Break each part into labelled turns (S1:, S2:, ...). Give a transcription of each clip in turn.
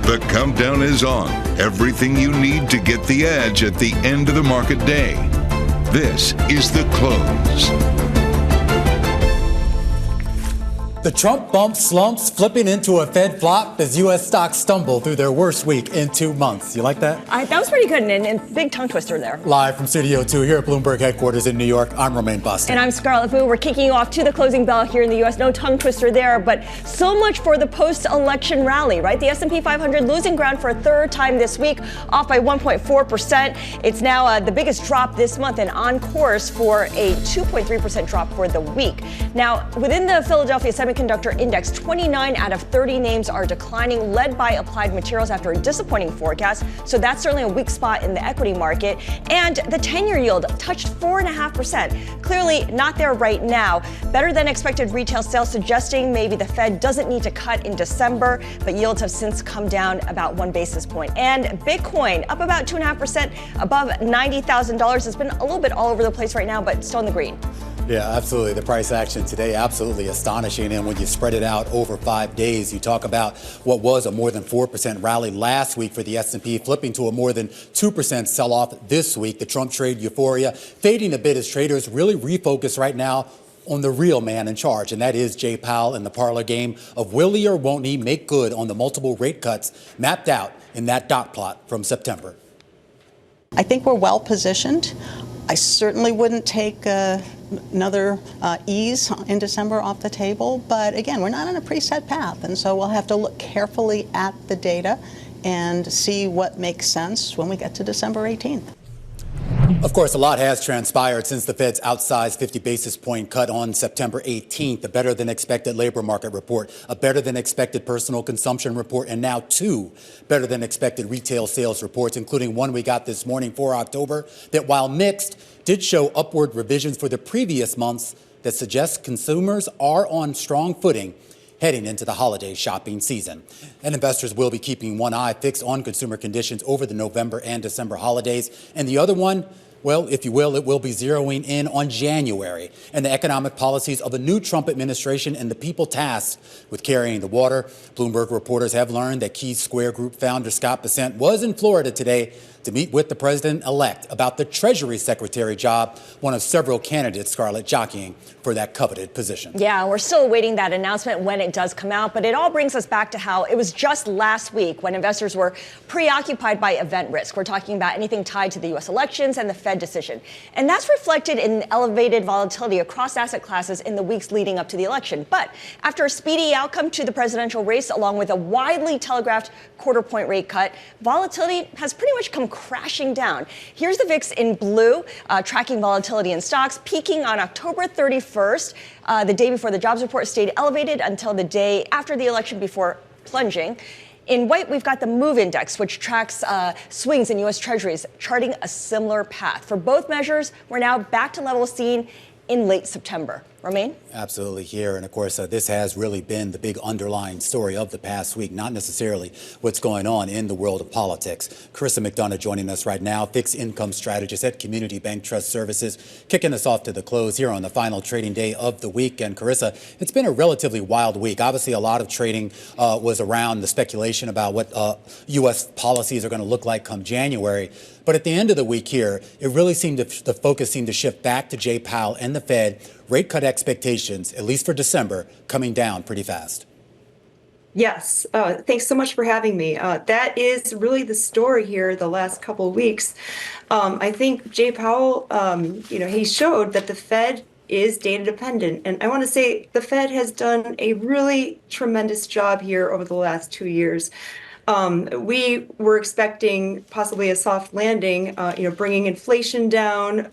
S1: The countdown is on. Everything you need to get the edge at the end of the market day. This is The Close.
S2: The Trump bump slumps flipping into a Fed flop as U.S. stocks stumble through their worst week in 2 months. You like that?
S3: That was pretty good and big tongue twister there.
S2: Live from Studio 2 here at Bloomberg headquarters in New York, I'm Romaine Boston.
S3: And I'm Scarlett Fu. We're kicking you off to the closing bell here in the U.S. No tongue twister there, but so much for the post-election rally, right? The S&P 500 losing ground for a third time this week, off by 1.4%. It's now the biggest drop this month and on course for a 2.3% drop for the week. Now, within the Philadelphia Semiconductor Index, 29 out of 30 names are declining, led by Applied Materials after a disappointing forecast. So that's certainly a weak spot in the equity market. And the 10-year yield touched 4.5%. Clearly not there right now. Better than expected retail sales suggesting maybe the Fed doesn't need to cut in December, but yields have since come down about 1 basis point. And Bitcoin up about 2.5%, above $90,000. It's been a little bit all over the place right now, but still in the green.
S2: Yeah, absolutely. The price action today, absolutely astonishing. And when you spread it out over 5 days, you talk about what was a more than 4% rally last week for the S&P, flipping to a more than 2% sell-off this week. The Trump trade euphoria fading a bit as traders really refocus right now on the real man in charge, and that is Jay Powell in the parlor game of will he or won't he make good on the multiple rate cuts mapped out in that dot plot from September.
S4: I think we're well positioned. I certainly wouldn't take another ease in December off the table. But again, we're not on a preset path. And so we'll have to look carefully at the data and see what makes sense when we get to December 18th.
S2: Of course, a lot has transpired since the Fed's outsized 50 basis point cut on September 18th, a better than expected labor market report, a better than expected personal consumption report, and now 2 better than expected retail sales reports, including one we got this morning for October that, while mixed, did show upward revisions for the previous months that suggest consumers are on strong footing heading into the holiday shopping season. And investors will be keeping one eye fixed on consumer conditions over the November and December holidays. And the other one, well, if you will, it will be zeroing in on January and the economic policies of a new Trump administration and the people tasked with carrying the water. Bloomberg reporters have learned that Key Square Group founder Scott Bessent was in Florida today to meet with the president-elect about the Treasury Secretary job, one of several candidates, Scarlett, jockeying for that coveted position.
S3: Yeah, we're still awaiting that announcement when it does come out, but it all brings us back to how it was just last week when investors were preoccupied by event risk. We're talking about anything tied to the U.S. elections and the Fed decision. And that's reflected in elevated volatility across asset classes in the weeks leading up to the election. But after a speedy outcome to the presidential race, along with a widely telegraphed quarter-point rate cut, volatility has pretty much come crashing down. Here's the VIX in blue, tracking volatility in stocks, peaking on October 31st. The day before the jobs report stayed elevated until the day after the election before plunging. In white, we've got the MOVE index, which tracks swings in U.S. Treasuries, charting a similar path. For both measures, we're now back to levels seen in late September. Romaine?
S2: Absolutely here. And of course, this has really been the big underlying story of the past week, not necessarily what's going on in the world of politics. Karissa McDonough joining us right now, fixed income strategist at Community Bank Trust Services, kicking us off to the close here on the final trading day of the week. And Karissa, it's been a relatively wild week. Obviously, a lot of trading was around the speculation about what U.S. policies are going to look like come January. But at the end of the week here, it really seemed the focus seemed to shift back to Jay Powell and the Fed. Rate cut expectations, at least for December, coming down pretty fast.
S5: Yes. Thanks so much for having me. That is really the story here the last couple of weeks. I think Jay Powell, he showed that the Fed is data dependent. And I want to say the Fed has done a really tremendous job here over the last 2 years. We were expecting possibly a soft landing, bringing inflation down.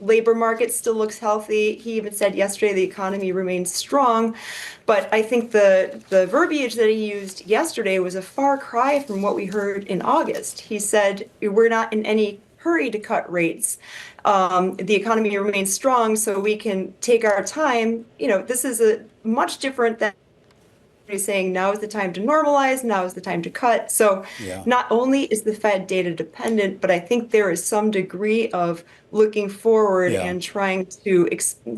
S5: Labor market still looks healthy. He even said yesterday the economy remains strong. But I think the verbiage that he used yesterday was a far cry from what we heard in August. He said, we're not in any hurry to cut rates. The economy remains strong, so we can take our time. This is a much different than everybody's saying now is the time to normalize, now is the time to cut. So not only is the Fed data dependent, but I think there is some degree of looking forward and trying to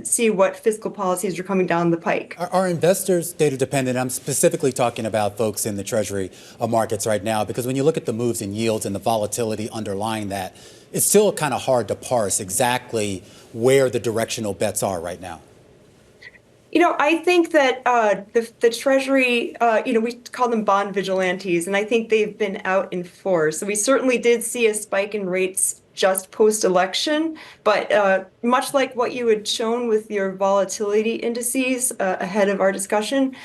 S5: see what fiscal policies are coming down the pike.
S2: Are investors data dependent? I'm specifically talking about folks in the Treasury markets right now, because when you look at the moves in yields and the volatility underlying that, it's still kind of hard to parse exactly where the directional bets are right now.
S5: I think that the Treasury, we call them bond vigilantes, and I think they've been out in force. So we certainly did see a spike in rates just post-election, but much like what you had shown with your volatility indices ahead of our discussion,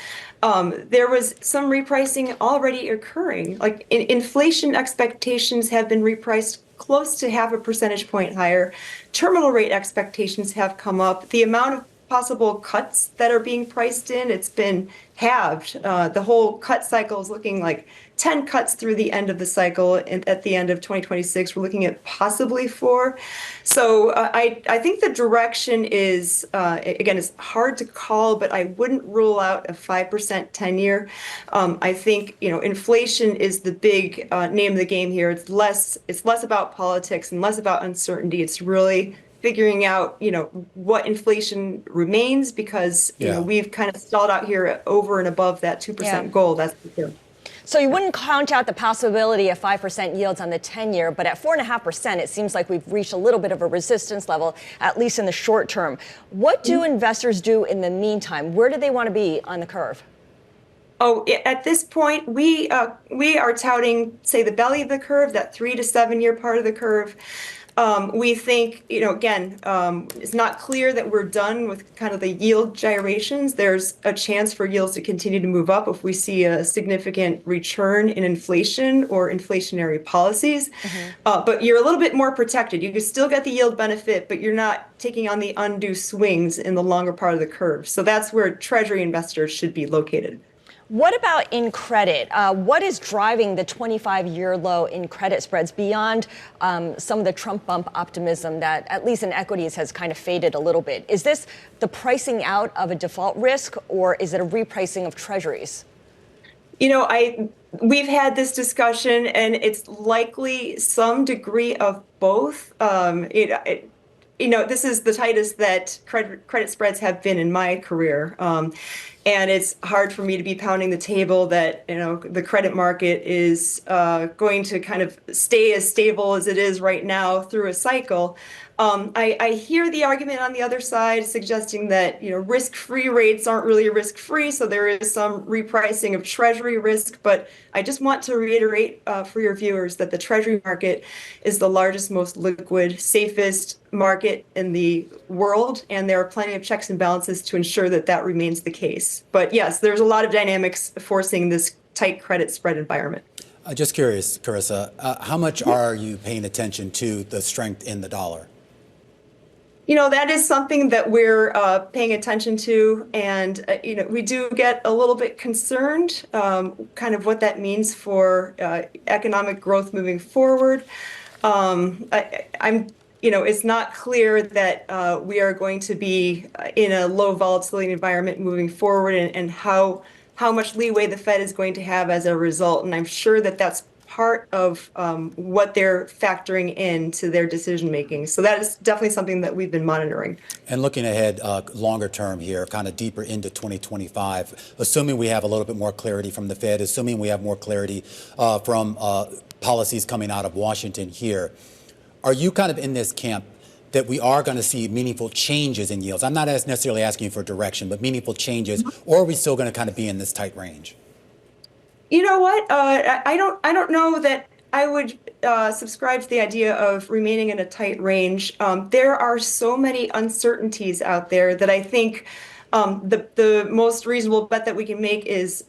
S5: there was some repricing already occurring. Like inflation expectations have been repriced close to 0.5 percentage point higher. Terminal rate expectations have come up. The amount of possible cuts that are being priced in, it's been halved. The whole cut cycle is looking like 10 cuts through the end of the cycle. And at the end of 2026, we're looking at possibly 4. So I think the direction is, again, it's hard to call, but I wouldn't rule out a 5% 10-year. I think, inflation is the big name of the game here. It's less about politics and less about uncertainty. It's really figuring out, what inflation remains, because we've kind of stalled out here over and above that 2% goal. That's for sure.
S3: So you wouldn't count out the possibility of 5% yields on the 10-year, but at 4.5%, it seems like we've reached a little bit of a resistance level, at least in the short term. What do investors do in the meantime? Where do they want to be on the curve?
S5: Oh, at this point, we are touting, say, the belly of the curve, that 3 to 7 year part of the curve. We think, again, it's not clear that we're done with kind of the yield gyrations. There's a chance for yields to continue to move up if we see a significant return in inflation or inflationary policies. But you're a little bit more protected. You can still get the yield benefit, but you're not taking on the undue swings in the longer part of the curve. So that's where Treasury investors should be located.
S3: What about in credit? What is driving the 25-year low in credit spreads beyond some of the Trump bump optimism that, at least in equities, has kind of faded a little bit? Is this the pricing out of a default risk, or is it a repricing of treasuries?
S5: We've had this discussion, and it's likely some degree of both. This is the tightest that credit spreads have been in my career. And it's hard for me to be pounding the table that, the credit market is going to kind of stay as stable as it is right now through a cycle. I hear the argument on the other side suggesting that, risk-free rates aren't really risk-free, so there is some repricing of Treasury risk. But I just want to reiterate for your viewers that the Treasury market is the largest, most liquid, safest market in the world, and there are plenty of checks and balances to ensure that that remains the case. But yes, there's a lot of dynamics forcing this tight credit spread environment.
S2: Just curious, Karissa, how much are you paying attention to the strength in the dollar?
S5: That is something that we're paying attention to, and we do get a little bit concerned, kind of what that means for economic growth moving forward. It's not clear that we are going to be in a low volatility environment moving forward, and how much leeway the Fed is going to have as a result. And I'm sure that that's part of what they're factoring into their decision making. So that is definitely something that we've been monitoring.
S2: And looking ahead longer term here, kind of deeper into 2025, assuming we have a little bit more clarity from the Fed, assuming we have more clarity from policies coming out of Washington here, are you kind of in this camp that we are going to see meaningful changes in yields? I'm not necessarily asking you for direction, but meaningful changes, or are we still going to kind of be in this tight range?
S5: You know what? I don't know that I would subscribe to the idea of remaining in a tight range. There are so many uncertainties out there that I think the most reasonable bet that we can make is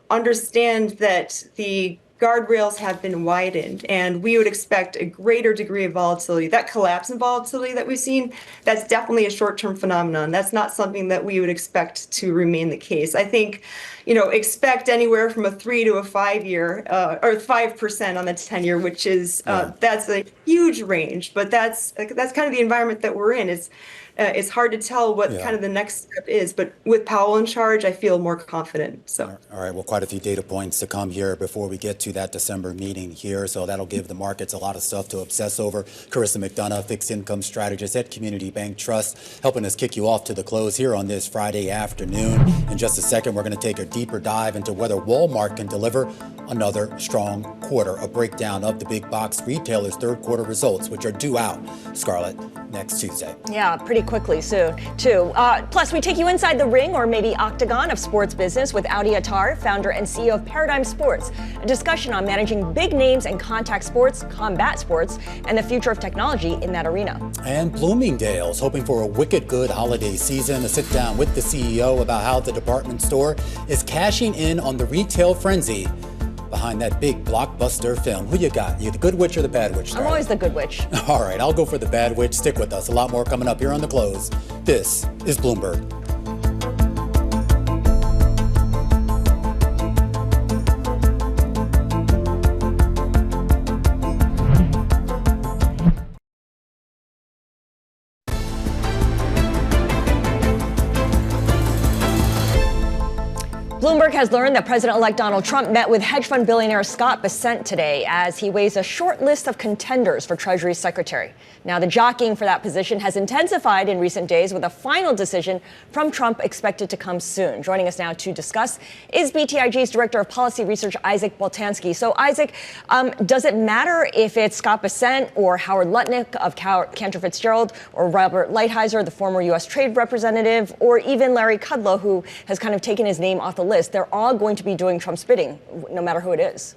S5: understand that the guardrails have been widened, and we would expect a greater degree of volatility. That collapse in volatility that we've seen, that's definitely a short-term phenomenon. That's not something that we would expect to remain the case. I think, expect anywhere from a 3 to a 5 year, or 5% on the 10-year, which is that's a huge range. But that's kind of the environment that we're in. It's it's hard to tell what kind of the next step is. But with Powell in charge, I feel more confident. So,
S2: all right. Well, quite a few data points to come here before we get to that December meeting here. So that'll give the markets a lot of stuff to obsess over. Karissa McDonough, fixed income strategist at Community Bank Trust, helping us kick you off to the close here on this Friday afternoon. In just a second, we're going to take a deeper dive into whether Walmart can deliver another strong quarter. A breakdown of the big box retailers' third quarter results, which are due out, Scarlett, next Tuesday.
S3: Yeah, pretty quickly soon, too. Plus, we take you inside the ring, or maybe octagon, of sports business with Audie Attar, founder and CEO of Paradigm Sports. A discussion on managing big names and contact sports, combat sports, and the future of technology in that arena.
S2: And Bloomingdale's hoping for a wicked good holiday season. A sit down with the CEO about how the department store is cashing in on the retail frenzy behind that big blockbuster film. Who you got? You the good witch or the bad witch?
S3: I'm always the good witch.
S2: All right, I'll go for the bad witch. Stick with us. A lot more coming up here on The Close. This is Bloomberg.
S3: Bloomberg has learned that President-elect Donald Trump met with hedge fund billionaire Scott Bessent today as he weighs a short list of contenders for Treasury Secretary. Now, the jockeying for that position has intensified in recent days, with a final decision from Trump expected to come soon. Joining us now to discuss is BTIG's Director of Policy Research, Isaac Boltansky. So, Isaac, does it matter if it's Scott Bessent or Howard Lutnick of Cantor Fitzgerald, or Robert Lighthizer, the former U.S. Trade Representative, or even Larry Kudlow, who has kind of taken his name off the list? They're all going to be doing Trump's bidding, no matter who it is.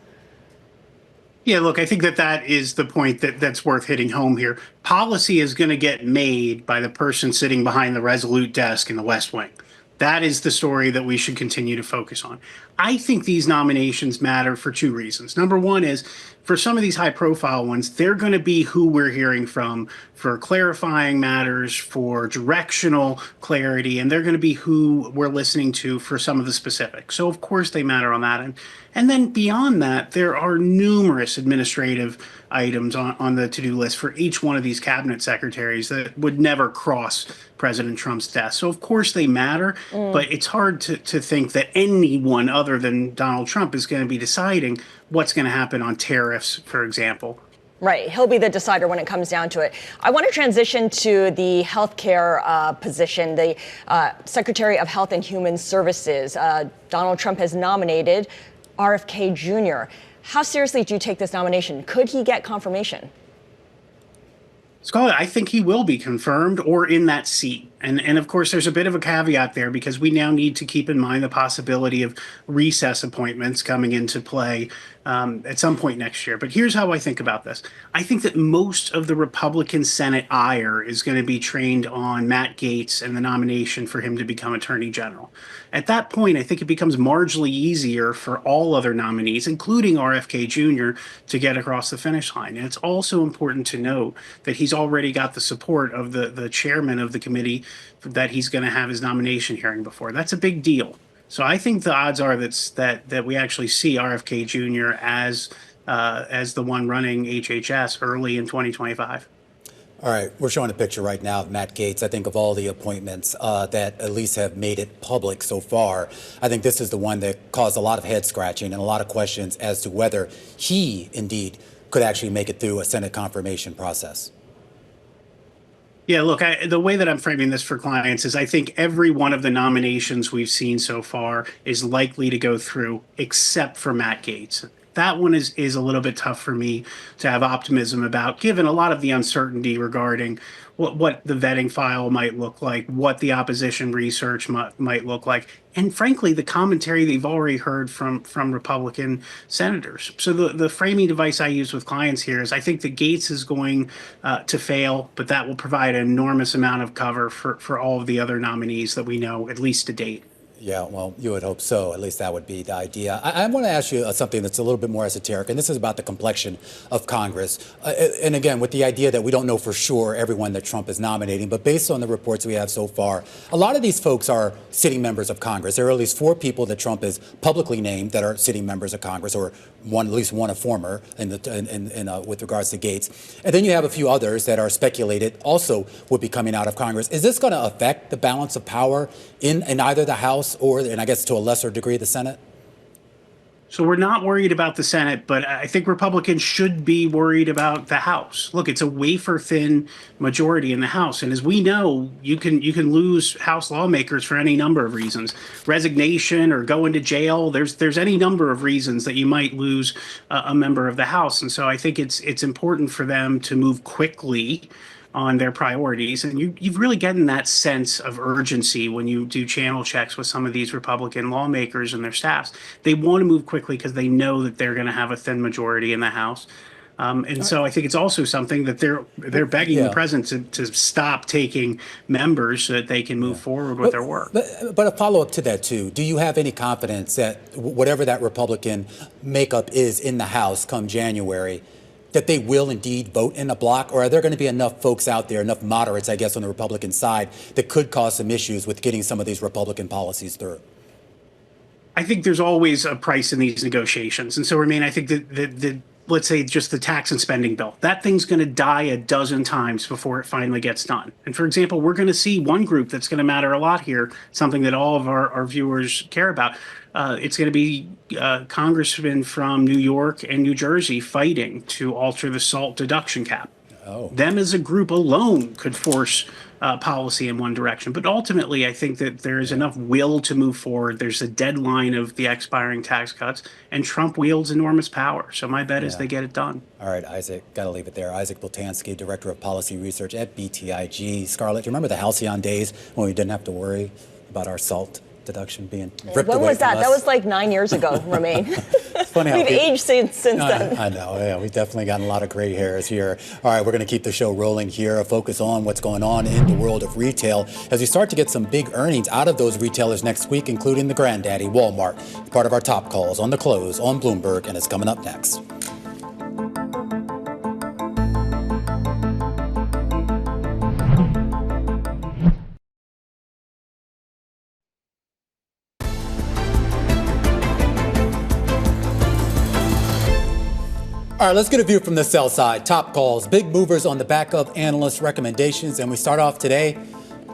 S6: Yeah, look, I think that is the point that's worth hitting home here. Policy is going to get made by the person sitting behind the Resolute desk in the West Wing. That is the story that we should continue to focus on. I think these nominations matter for two reasons. Number one is, for some of these high-profile ones, they're going to be who we're hearing from for clarifying matters, for directional clarity, and they're going to be who we're listening to for some of the specifics. So, of course, they matter on that end. And then beyond that, there are numerous administrative items on the to-do list for each one of these cabinet secretaries that would never cross President Trump's desk. So, of course, they matter, but it's hard to think that anyone other than Donald Trump is going to be deciding what's going to happen on tariffs, for example.
S3: Right. He'll be the decider when it comes down to it. I want to transition to the healthcare position, the Secretary of Health and Human Services. Donald Trump has nominated RFK Jr. How seriously do you take this nomination? Could he get confirmation?
S6: Scarlett, I think he will be confirmed or in that seat. And of course, there's a bit of a caveat there, because we now need to keep in mind the possibility of recess appointments coming into play at some point next year. But here's how I think about this. I think that most of the Republican Senate ire is going to be trained on Matt Gaetz and the nomination for him to become Attorney General. At that point, I think it becomes marginally easier for all other nominees, including RFK Jr., to get across the finish line. And it's also important to note that he's already got the support of the chairman of the committee that he's going to have his nomination hearing before. That's a big deal. So I think the odds are that we actually see RFK Jr. as the one running HHS early in 2025.
S2: All right, we're showing a picture right now of Matt Gaetz. I think of all the appointments that at least have made it public so far, I think this is the one that caused a lot of head scratching and a lot of questions as to whether he indeed could actually make it through a Senate confirmation process.
S6: Yeah, look, the way that I'm framing this for clients is I think every one of the nominations we've seen so far is likely to go through, except for Matt Gaetz. That one is a little bit tough for me to have optimism about, given a lot of the uncertainty regarding what the vetting file might look like, what the opposition research might look like, and frankly, the commentary that you've already heard from Republican senators. So the framing device I use with clients here is I think that Gaetz is going to fail, but that will provide an enormous amount of cover for all of the other nominees that we know, at least to date.
S2: Yeah, well, you would hope so. At least that would be the idea. I want to ask you something that's a little bit more esoteric, and this is about the complexion of Congress. And again, with the idea that we don't know for sure everyone that Trump is nominating, but based on the reports we have so far, a lot of these folks are sitting members of Congress. There are at least 4 people that Trump has publicly named that are sitting members of Congress, or at least one a former with regards to Gates. And then you have a few others that are speculated also would be coming out of Congress. Is this going to affect the balance of power in either the House or, and I guess to a lesser degree, the Senate?
S6: So we're not worried about the Senate, but I think Republicans should be worried about the House. Look, it's a wafer-thin majority in the House, and as we know, you can lose House lawmakers for any number of reasons: resignation or going to jail. There's any number of reasons that you might lose a member of the House, and so I think it's important for them to move quickly on their priorities. And you've really gotten that sense of urgency when you do channel checks with some of these Republican lawmakers and their staffs. They want to move quickly because they know that they're going to have a thin majority in the House. And so I think it's also something that they're begging the president to stop taking members so that they can move forward with their work.
S2: But a follow-up to that, too. Do you have any confidence that whatever that Republican makeup is in the House come January, that they will indeed vote in a block? Or are there going to be enough folks out there, enough moderates, I guess, on the Republican side that could cause some issues with getting some of these Republican policies through?
S6: I think there's always a price in these negotiations. And so, I think that let's say just the tax and spending bill, that thing's going to die a dozen times before it finally gets done. And for example, we're going to see one group that's going to matter a lot here, something that all of our viewers care about. It's going to be congressmen from New York and New Jersey fighting to alter the SALT deduction cap. Them as a group alone could force policy in one direction. But ultimately, I think that there is enough will to move forward. There's a deadline of the expiring tax cuts, and Trump wields enormous power. So my bet is they get it done.
S2: All right, Isaac, got to leave it there. Isaac Boltansky, Director of Policy Research at BTIG. Scarlett, do you remember the halcyon days when we didn't have to worry about our SALT deduction being ripped
S3: When
S2: away
S3: was that?
S2: from us?
S3: That was like 9 years ago, Romaine.
S2: It's funny how
S3: We've aged since then.
S2: I know. Yeah, we've definitely gotten a lot of gray hairs here. All right, we're going to keep the show rolling here. A focus on what's going on in the world of retail as we start to get some big earnings out of those retailers next week, including the granddaddy, Walmart. Part of our top calls on the close on Bloomberg, and it's coming up next. All right, let's get a view from the sell side. Top calls, big movers on the back of analyst recommendations. And we start off today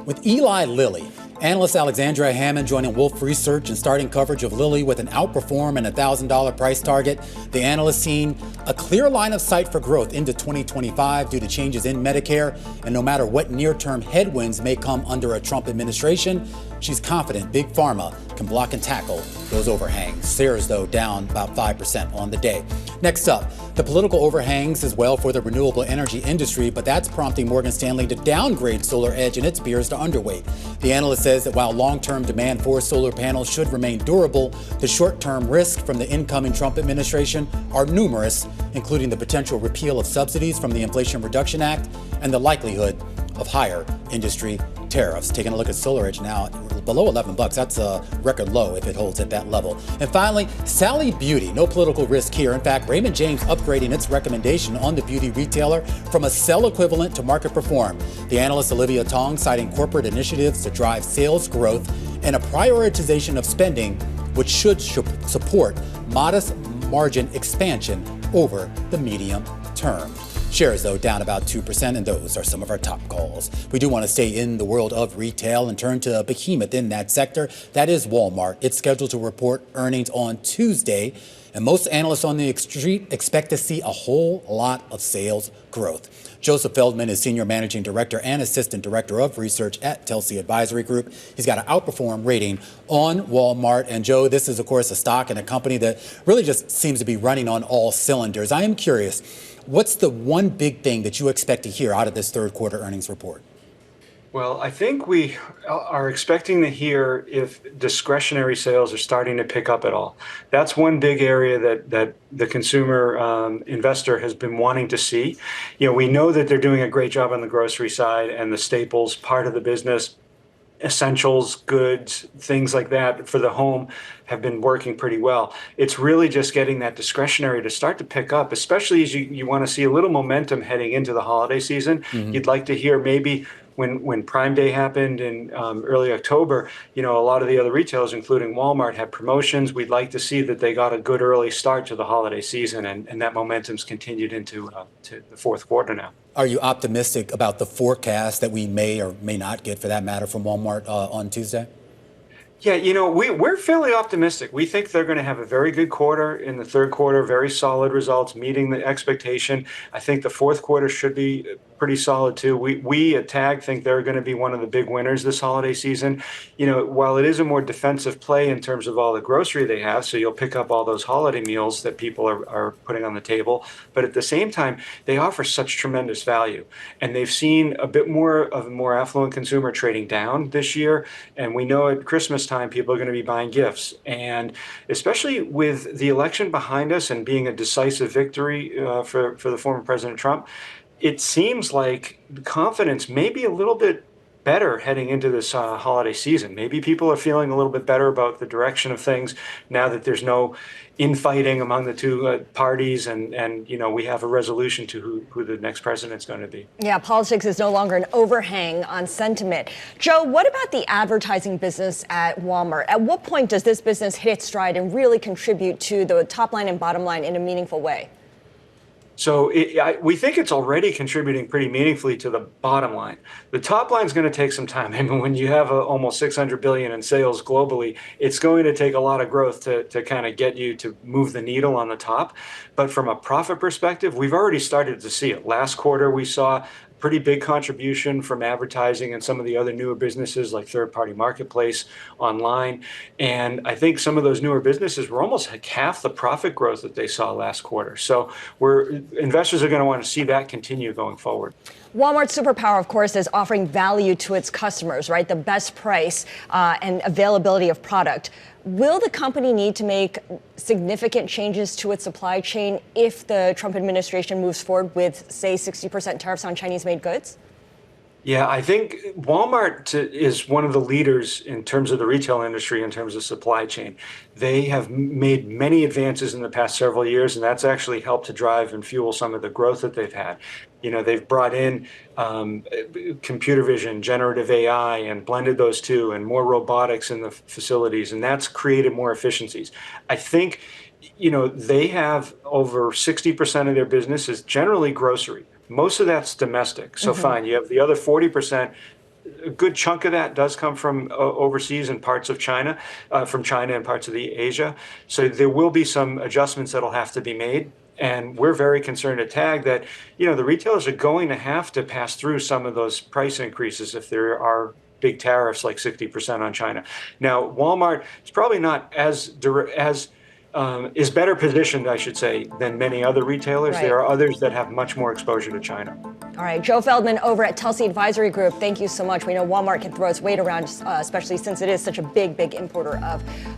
S2: with Eli Lilly. Analyst Alexandria Hammond joining Wolfe Research and starting coverage of Lilly with an outperform and $1,000 price target. The analyst seeing a clear line of sight for growth into 2025 due to changes in Medicare. And no matter what near-term headwinds may come under a Trump administration, she's confident Big Pharma can block and tackle those overhangs. Shares, though, down about 5% on the day. Next up, the political overhangs as well for the renewable energy industry, but that's prompting Morgan Stanley to downgrade SolarEdge and its peers to underweight. The analyst says that while long-term demand for solar panels should remain durable, the short-term risks from the incoming Trump administration are numerous, including the potential repeal of subsidies from the Inflation Reduction Act and the likelihood of higher industry tariffs. Taking a look at SolarEdge now, below $11. That's a record low if it holds at that level. And finally, Sally Beauty. No political risk here. In fact, Raymond James upgrading its recommendation on the beauty retailer from a sell equivalent to market perform. The analyst Olivia Tong citing corporate initiatives to drive sales growth and a prioritization of spending, which should support modest margin expansion over the medium term. Shares, though, down about 2%, and those are some of our top calls. We do want to stay in the world of retail and turn to a behemoth in that sector. That is Walmart. It's scheduled to report earnings on Tuesday, and most analysts on the street expect to see a whole lot of sales growth. Joseph Feldman is Senior Managing Director and Assistant Director of Research at Telsey Advisory Group. He's got an outperform rating on Walmart. And Joe, this is, of course, a stock and a company that really just seems to be running on all cylinders. I am curious, what's the one big thing that you expect to hear out of this third quarter earnings report?
S7: Well, I think we are expecting to hear if discretionary sales are starting to pick up at all. That's one big area that the consumer investor has been wanting to see. You know, we know that they're doing a great job on the grocery side and the staples part of the business. essentials, goods, things like that for the home have been working pretty well. It's really just getting that discretionary to start to pick up, especially as you want to see a little momentum heading into the holiday season. You'd like to hear maybe when Prime Day happened in early October, a lot of the other retailers, including Walmart, had promotions. We'd like to see that they got a good early start to the holiday season, and that momentum's continued into to the fourth quarter now.
S2: Are you optimistic about the forecast that we may or may not get, for that matter, from Walmart on Tuesday?
S7: Yeah, we're fairly optimistic. We think they're going to have a very good quarter in the third quarter, very solid results, meeting the expectation. I think the fourth quarter should be pretty solid too. We at TAG think they're going to be one of the big winners this holiday season. While it is a more defensive play in terms of all the grocery they have, so you'll pick up all those holiday meals that people are putting on the table, but at the same time, they offer such tremendous value. And they've seen a bit more of a more affluent consumer trading down this year. And we know at Christmas time, people are going to be buying gifts. And especially with the election behind us and being a decisive victory for the former President Trump, it seems like the confidence may be a little bit better heading into this holiday season. Maybe people are feeling a little bit better about the direction of things now that there's no infighting among the two parties, and we have a resolution to who the next president's going to be.
S3: Yeah, politics is no longer an overhang on sentiment. Joe, what about the advertising business at Walmart? At what point does this business hit its stride and really contribute to the top line and bottom line in a meaningful way?
S7: So we think it's already contributing pretty meaningfully to the bottom line. The top line is going to take some time. I mean, when you have almost $600 billion in sales globally, it's going to take a lot of growth to kind of get you to move the needle on the top. But from a profit perspective, we've already started to see it. Last quarter, we saw pretty big contribution from advertising and some of the other newer businesses like third-party marketplace online. And I think some of those newer businesses were almost like half the profit growth that they saw last quarter. So investors are going to want to see that continue going forward.
S3: Walmart's superpower, of course, is offering value to its customers, right? The best price and availability of product. Will the company need to make significant changes to its supply chain if the Trump administration moves forward with, say, 60% tariffs on Chinese-made goods?
S7: Yeah, I think Walmart is one of the leaders in terms of the retail industry, in terms of supply chain. They have made many advances in the past several years, and that's actually helped to drive and fuel some of the growth that they've had. They've brought in computer vision, generative AI, and blended those two, and more robotics in the facilities, and that's created more efficiencies. I think, they have over 60% of their business is generally grocery. Most of that's domestic, so fine. You have the other 40%. A good chunk of that does come from overseas and parts of China, from China and parts of the Asia. So there will be some adjustments that'll have to be made. And we're very concerned at TAG that, the retailers are going to have to pass through some of those price increases if there are big tariffs like 60% on China. Now, Walmart is probably not is better positioned, I should say, than many other retailers. Right. There are others that have much more exposure to China.
S3: All right, Joe Feldman over at Telsey Advisory Group, thank you so much. We know Walmart can throw its weight around, especially since it is such a big importer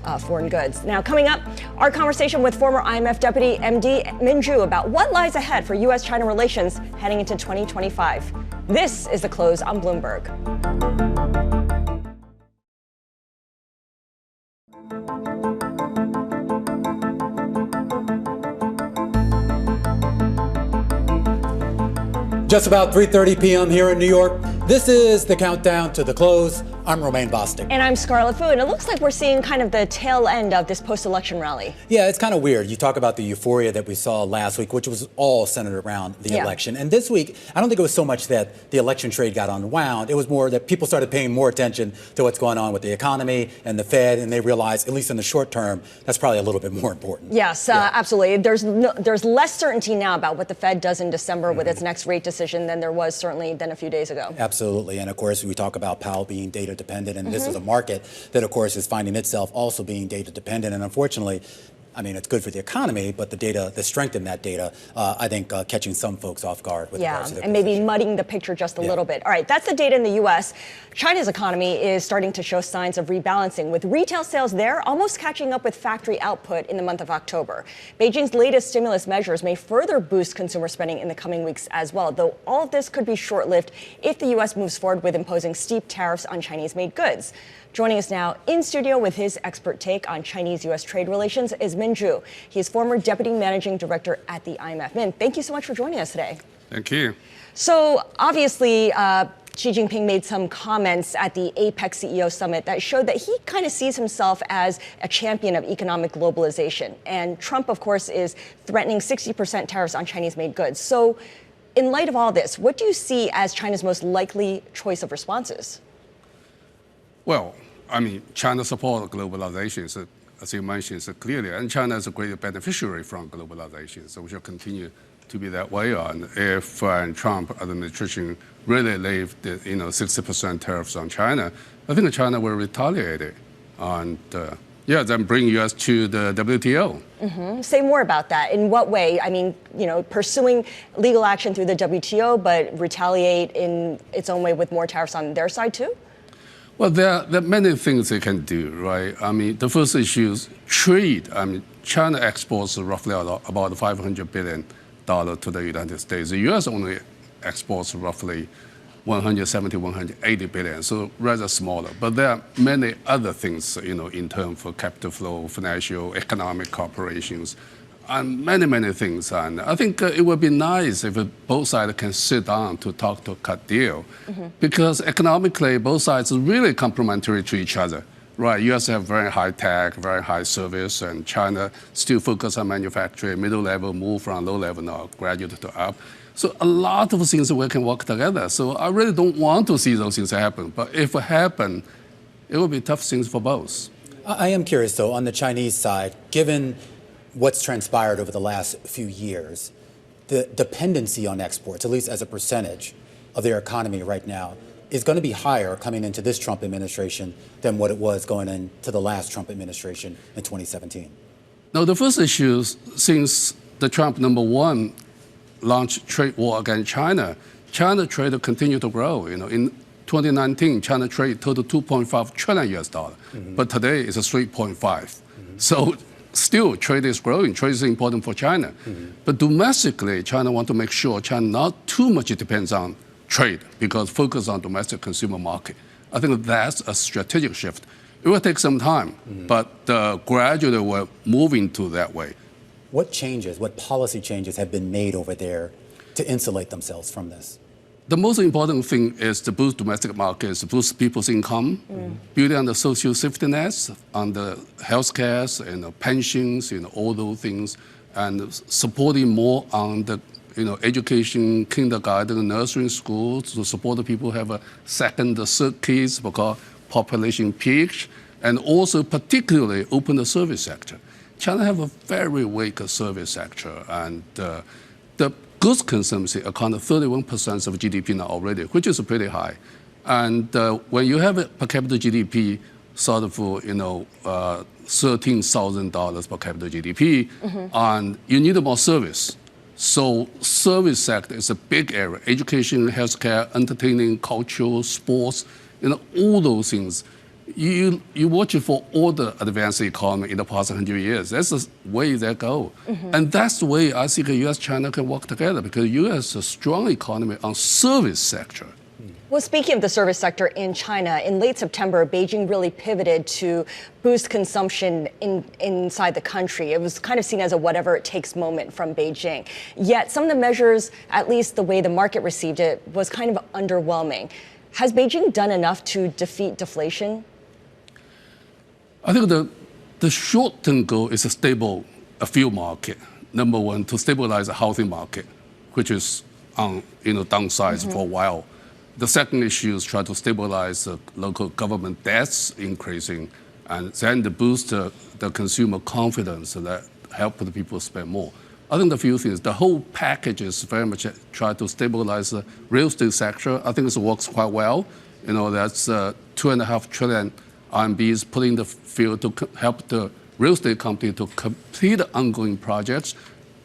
S3: of foreign goods. Now, coming up, our conversation with former IMF Deputy MD Minju about what lies ahead for U.S.-China relations heading into 2025. This is The Close on Bloomberg.
S2: Just about 3:30 p.m. here in New York. This is the countdown to The Close. I'm Romaine Bostic.
S3: And I'm Scarlett Fu. And it looks like we're seeing kind of the tail end of this post-election rally.
S2: Yeah, it's kind of weird. You talk about the euphoria that we saw last week, which was all centered around the election. And this week, I don't think it was so much that the election trade got unwound. It was more that people started paying more attention to what's going on with the economy and the Fed. And they realized, at least in the short term, that's probably a little bit more important.
S3: Yes, absolutely. There's less certainty now about what the Fed does in December with its next rate decision than there was certainly than a few days ago.
S2: Absolutely. And of course, we talk about Powell being data dependent. And this is a market that, of course, is finding itself also being data dependent. And unfortunately, I mean, it's good for the economy, but the data, the strength in that data, I think catching some folks off guard with regards to their
S3: and maybe muddying the picture just a little bit. All right, that's the data in the U.S. China's economy is starting to show signs of rebalancing, with retail sales there almost catching up with factory output in the month of October. Beijing's latest stimulus measures may further boost consumer spending in the coming weeks as well, though all of this could be short-lived if the U.S. moves forward with imposing steep tariffs on Chinese-made goods. Joining us now in studio with his expert take on Chinese-U.S. trade relations is Min Zhu. He is former Deputy Managing Director at the IMF. Min, thank you so much for joining us today.
S8: Thank you.
S3: So obviously, Xi Jinping made some comments at the APEC CEO summit that showed that he kind of sees himself as a champion of economic globalization. And Trump, of course, is threatening 60% tariffs on Chinese-made goods. So in light of all this, what do you see as China's most likely choice of responses?
S8: Well, I mean, China supports globalization, so, as you mentioned, so clearly, and China is a great beneficiary from globalization, so we should continue to be that way on. If Trump administration really leave the 60% tariffs on China, I think China will retaliate it, and then bring U.S. to the WTO.
S3: Mm-hmm. Say more about that. In what way? I mean, pursuing legal action through the WTO, but retaliate in its own way with more tariffs on their side too?
S8: Well, there are many things they can do, right? I mean, the first issue is trade. I mean, China exports roughly about $500 billion to the United States. The U.S. only exports roughly 170, 180 billion, so rather smaller. But there are many other things, in terms of capital flow, financial, economic cooperations, and many things. And I think it would be nice if both sides can sit down to talk to cut deal, because economically both sides are really complementary to each other. Right, U.S. have very high tech, very high service, and China still focus on manufacturing, middle level, move from low level now, graduate to up. So a lot of things we can work together. So I really don't want to see those things happen. But if it happen, it will be tough things for both.
S2: I am curious, though, on the Chinese side, given what's transpired over the last few years, the dependency on exports, at least as a percentage of their economy right now, is going to be higher coming into this Trump administration than what it was going into the last Trump administration in 2017.
S8: Now, the first issue, since the Trump #1 launched trade war against China, China trade continued to grow. In 2019, China trade totaled $2.5 trillion US, but today it's 3.5. So still, trade is growing. Trade is important for China. But domestically, China wants to make sure China not too much depends on trade, because focus on domestic consumer market. I think that's a strategic shift. It will take some time, but gradually we're moving to that way.
S2: What changes, what policy changes have been made over there to insulate themselves from this?
S8: The most important thing is to boost domestic markets, boost people's income, building on the social safety nets, on the healthcare, pensions, all those things, and supporting more on the education, kindergarten, nursery schools to support the people who have a second, third kids because population peaks, and also particularly open the service sector. China have a very weak service sector, and the goods consumption account for 31% of GDP now already, which is pretty high. And when you have a per capita GDP sort of, $13,000 per capita GDP, and you need more service. So service sector is a big area. Education, healthcare, entertaining, culture, sports, all those things. You watch it for all the advanced economy in the past 100 years. That's the way they go. And that's the way I think the U.S.-China can work together, because the U.S. is a strong economy on service sector.
S3: Well, speaking of the service sector in China, in late September, Beijing really pivoted to boost consumption inside the country. It was kind of seen as a whatever it takes moment from Beijing. Yet some of the measures, at least the way the market received it, was kind of underwhelming. Has Beijing done enough to defeat deflation?
S8: I think the short-term goal is a stable fuel market. #1, to stabilize the housing market, which is on downside for a while. The second issue is try to stabilize the local government debts increasing, and then to boost the consumer confidence that help the people spend more. I think the few things, the whole package is very much try to stabilize the real estate sector. I think it works quite well. That's 2.5 trillion RMB is put in the field to help the real estate company to complete ongoing projects,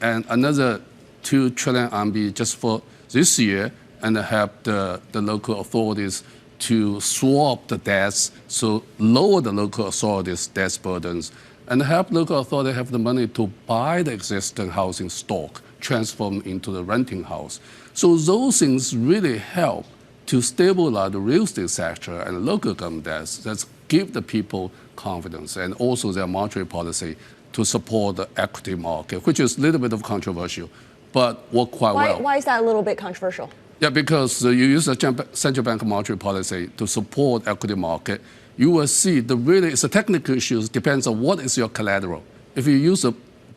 S8: and another 2 trillion RMB just for this year, and help the local authorities to swap the debts, so lower the local authorities' debt burdens, and help local authorities have the money to buy the existing housing stock, transform into the renting house. So those things really help to stabilize the real estate sector and local government debts. That give the people confidence, and also their monetary policy to support the equity market, which is a little bit of controversial, but work quite well.
S3: Why is that a little bit controversial?
S8: Yeah, because you use the central bank monetary policy to support equity market. You will see it's a technical issue. It depends on what is your collateral. If you use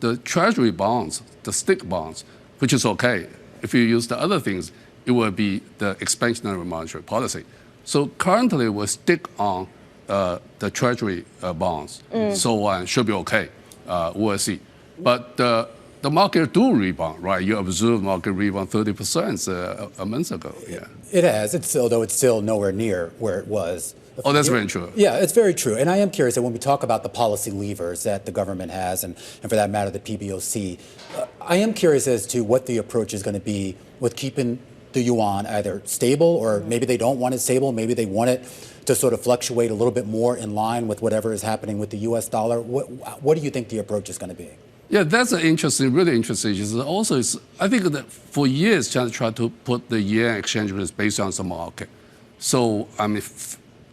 S8: the treasury bonds, the stick bonds, which is okay. If you use the other things, it will be the expansionary monetary policy. So currently we stick on the treasury bonds. So on should be okay. We'll see. But the market do rebound, right? You observe market rebound 30% a month ago. Yeah.
S2: It has. Although it's still nowhere near where it was.
S8: Oh, that's very true.
S2: Yeah, it's very true. And I am curious that when we talk about the policy levers that the government has, and for that matter, the PBOC, I am curious as to what the approach is going to be with keeping the yuan either stable, or maybe they don't want it stable, maybe they want it to sort of fluctuate a little bit more in line with whatever is happening with the U.S. dollar. What do you think the approach is going to be?
S8: Yeah, that's an really interesting issue. Also, I think that for years, China tried to put the yen exchange rate based on the market. So, I mean,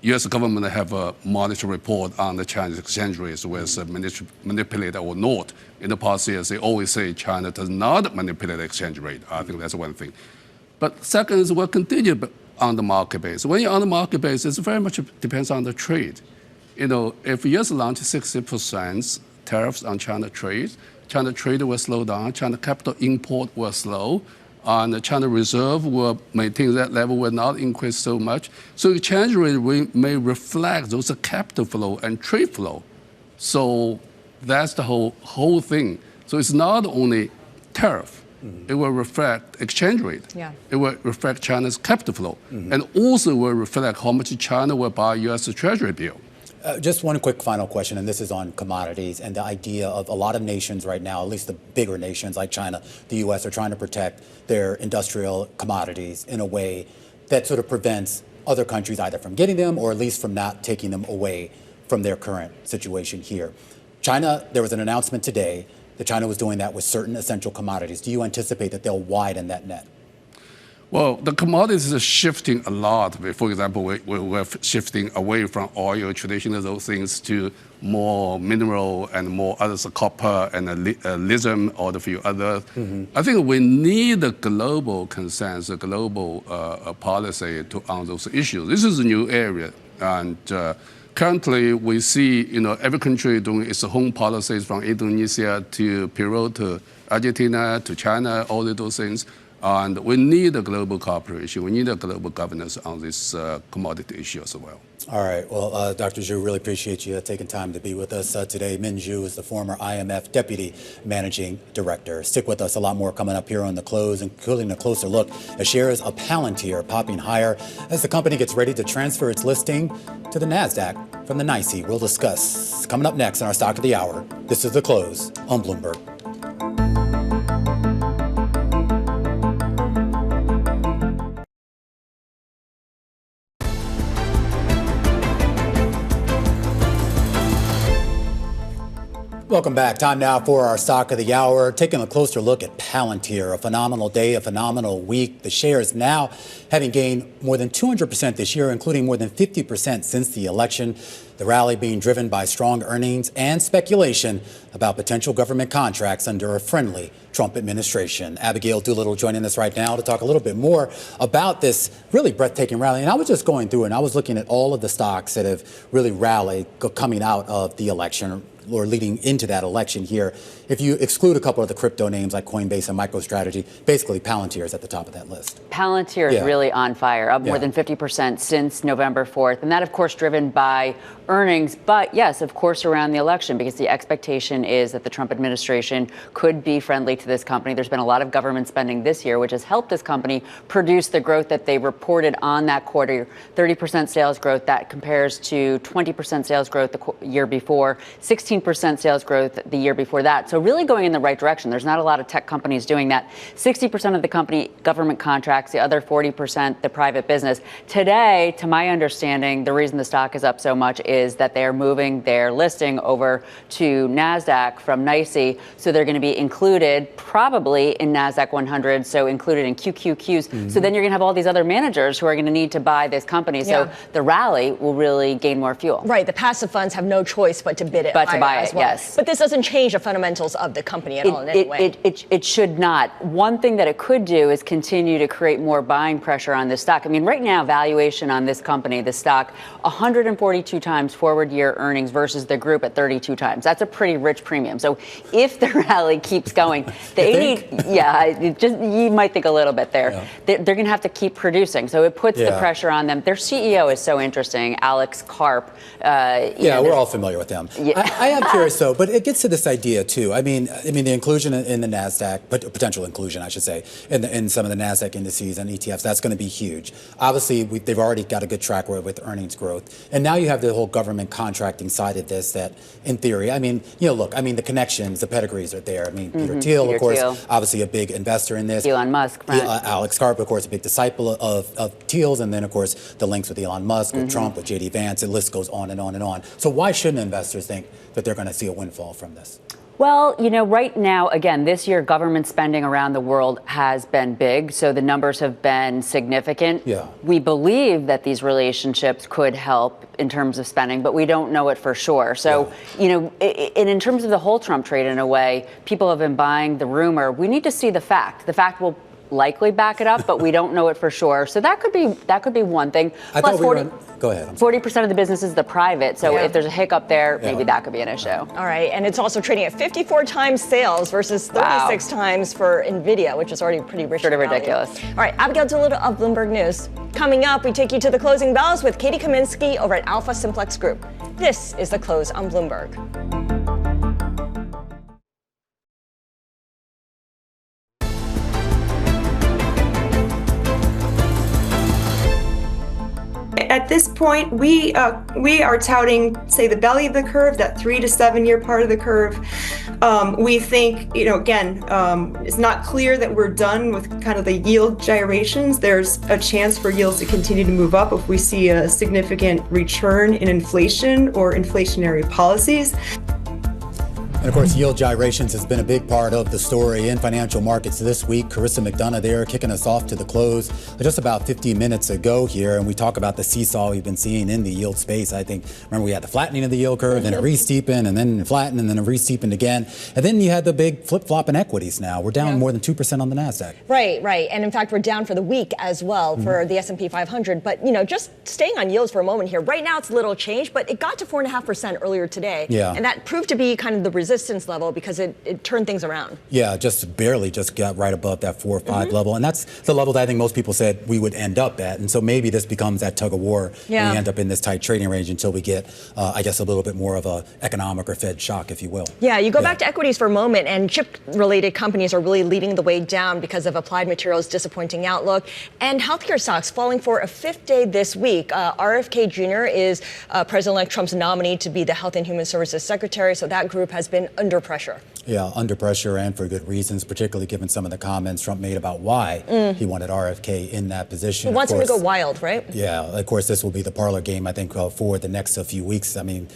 S8: U.S. government have a monetary report on the Chinese exchange rates, whether manipulated or not. In the past years, they always say China does not manipulate the exchange rate. I think that's one thing. But second is we'll continue on the market base. When you're on the market base, it very much depends on the trade. You know, if U.S. launched 60% tariffs on China trade will slow down, China capital import will slow, and the China reserve will maintain that level, will not increase so much. So exchange rate may reflect those capital flow and trade flow. So that's the whole thing. So it's not only tariff. It will reflect exchange rate. Yeah. It will reflect China's capital flow, and also will reflect how much China will buy U.S. Treasury bill.
S2: Just one quick final question, and this is on commodities and the idea of a lot of nations right now, at least the bigger nations like China, the U.S., are trying to protect their industrial commodities in a way that sort of prevents other countries either from getting them or at least from not taking them away from their current situation here. China, there was an announcement today that China was doing that with certain essential commodities. Do you anticipate that they'll widen that net?
S8: Well, the commodities are shifting a lot. For example, we're shifting away from oil, traditional those things, to more mineral and more others, copper and lithium or a few others. I think we need a global consensus, a global policy on those issues. This is a new area, and currently we see every country doing its own policies, from Indonesia to Peru to Argentina to China, all of those things. And we need a global cooperation. We need a global governance on this commodity issue as well.
S2: All right. Well, Dr. Zhu, really appreciate you taking time to be with us today. Min Zhu is the former IMF Deputy Managing Director. Stick with us. A lot more coming up here on The Close, including a closer look at shares of Palantir popping higher as the company gets ready to transfer its listing to the NASDAQ from the NYSE. We'll discuss coming up next on our Stock of the Hour. This is The Close on Bloomberg. Welcome back. Time now for our Stock of the Hour. Taking a closer look at Palantir. A phenomenal day, a phenomenal week. The shares now having gained more than 200% this year, including more than 50% since the election. The rally being driven by strong earnings and speculation about potential government contracts under a friendly Trump administration. Abigail Doolittle joining us right now to talk a little bit more about this really breathtaking rally. And I was just going through and I was looking at all of the stocks that have really rallied coming out of the election or leading into that election here. if you exclude a couple of the crypto names like Coinbase and MicroStrategy, basically Palantir is at the top of that list.
S9: Palantir is really on fire, up more than 50% since November 4th. And that, of course, driven by earnings. But yes, of course, around the election, because the expectation is that the Trump administration could be friendly to this company. There's been a lot of government spending this year, which has helped this company produce the growth that they reported on that quarter. 30% sales growth. That compares to 20% sales growth the year before, 16% sales growth the year before that. So really going in the right direction. There's not a lot of tech companies doing that. 60% of the company government contracts, the other 40% the private business. Today, to my understanding, the reason the stock is up so much is that they are moving their listing over to NASDAQ from NYSE. So they're going to be included probably in NASDAQ 100, so included in QQQs. So then you're going to have all these other managers who are going to need to buy this company. So the rally will really gain more fuel.
S3: Right. The passive funds have no choice but to bid it.
S9: But to buy it, yes.
S3: But this doesn't change the fundamentals of the company at all in any way.
S9: It should not. One thing that it could do is continue to create more buying pressure on this stock. I mean, right now, valuation on this company, the stock, 142 times forward year earnings versus the group at 32 times. That's a pretty rich premium. So if the rally keeps going, the 80, you might think a little bit there. Yeah. They're going to have to keep producing. So it puts the pressure on them. Their CEO is so interesting, Alex Karp.
S2: We're all familiar with them. Yeah. I am curious though, but it gets to this idea too. I mean, the inclusion in the NASDAQ, but potential inclusion, I should say, in some of the NASDAQ indices and ETFs, that's going to be huge. Obviously, they've already got a good track record with earnings growth. And now you have the whole government contracting side of this that, in theory, I mean, the connections, the pedigrees are there. I mean, Peter Thiel, of course, obviously a big investor in this.
S9: Elon Musk, right.
S2: Alex Karp, of course, a big disciple of Thiel's. And then, of course, the links with Elon Musk, with Trump, with J.D. Vance. The list goes on and on and on. So why shouldn't investors think that they're going to see a windfall from this?
S9: Well, right now, again, this year, government spending around the world has been big. So the numbers have been significant. Yeah. We believe that these relationships could help in terms of spending, but we don't know it for sure. So, and in terms of the whole Trump trade, in a way, people have been buying the rumor. We need to see the fact. The fact will likely back it up, but we don't know it for sure. So that could be one thing. Plus,
S2: go ahead.
S9: 40% of the business is the private. So if there's a hiccup there, maybe that could be an issue.
S3: All right, and it's also trading at 54 times sales versus 36 times for Nvidia, which is already pretty rich.
S9: Sort of ridiculous.
S3: All right, Abigail Doolittle of Bloomberg News. Coming up, we take you to the closing bells with Kathryn Kaminski over at Alphasimplex Group. This is The Close on Bloomberg.
S5: At this point, we are touting, say, the belly of the curve, that 3 to 7 year part of the curve. We think, again, it's not clear that we're done with kind of the yield gyrations. There's a chance for yields to continue to move up if we see a significant return in inflation or inflationary policies.
S2: And of course, yield gyrations has been a big part of the story in financial markets this week. Karissa McDonough there kicking us off to the close just about 15 minutes ago here. And we talk about the seesaw we've been seeing in the yield space. I think, remember, we had the flattening of the yield curve, then it re-steepened, and then it flattened, and then it re-steepened again. And then you had the big flip-flop in equities now. We're down more than 2% on the NASDAQ.
S3: Right. And in fact, we're down for the week as well for the S&P 500. But, just staying on yields for a moment here. Right now, it's little change, but it got to 4.5% earlier today. Yeah. And that proved to be kind of the resistance level because it turned things around.
S2: Yeah, just barely got right above that 4 or 5 level. And that's the level that I think most people said we would end up at. And so maybe this becomes that tug of war. Yeah. We end up in this tight trading range until we get, I guess, a little bit more of a economic or Fed shock, if you will.
S3: Yeah, you go back to equities for a moment, and chip-related companies are really leading the way down because of Applied Materials' disappointing outlook. And healthcare stocks falling for a 5th day this week. RFK Jr. is President-elect Trump's nominee to be the Health and Human Services Secretary, so that group has been under pressure.
S2: Yeah, under pressure, and for good reasons, particularly given some of the comments Trump made about why he wanted RFK in that position.
S3: He wants him to go wild, right?
S2: Yeah, of course, this will be the parlor game, I think, for the next few weeks. I mean,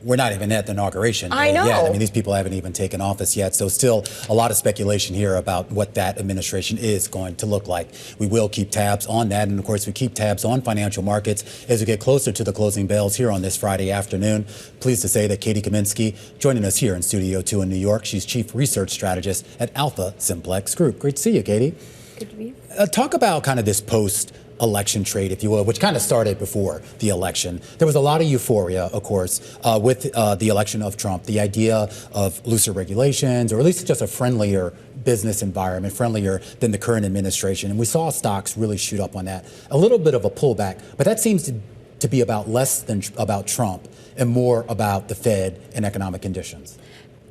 S2: we're not even at the inauguration
S3: I know.
S2: yet. I mean, these people haven't even taken office yet. So still a lot of speculation here about what that administration is going to look like. We will keep tabs on that. And of course, we keep tabs on financial markets as we get closer to the closing bells here on this Friday afternoon. Pleased to say that Kathryn Kaminski joining us here in Studio 2 in New York. She's Chief Research Strategist at Alphasimplex Group. Great to see you, Katie.
S10: Good to be here.
S2: Talk about kind of this post post-election trade, if you will, which kind of started before the election. There was a lot of euphoria, of course, with the election of Trump, the idea of looser regulations, or at least just a friendlier business environment, friendlier than the current administration. And we saw stocks really shoot up on that. A little bit of a pullback, but that seems to be about less than about Trump and more about the Fed and economic conditions.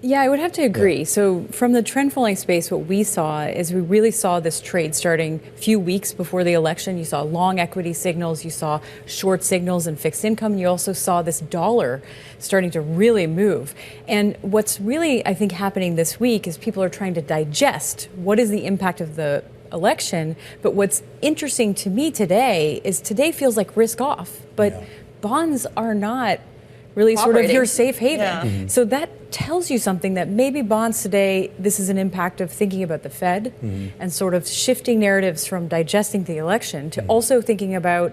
S10: Yeah, I would have to agree.
S2: Yeah.
S10: So from the trend following space, what we saw is we really saw this trade starting a few weeks before the election. You saw long equity signals, you saw short signals in fixed income. You also saw this dollar starting to really move. And what's really, I think, happening this week is people are trying to digest what is the impact of the election. But what's interesting to me today is today feels like risk off, but bonds are not really sort of your safe haven.
S3: Yeah.
S2: Mm-hmm.
S10: So that tells you something that maybe bonds today, this is an impact of thinking about the Fed and sort of shifting narratives from digesting the election to also thinking about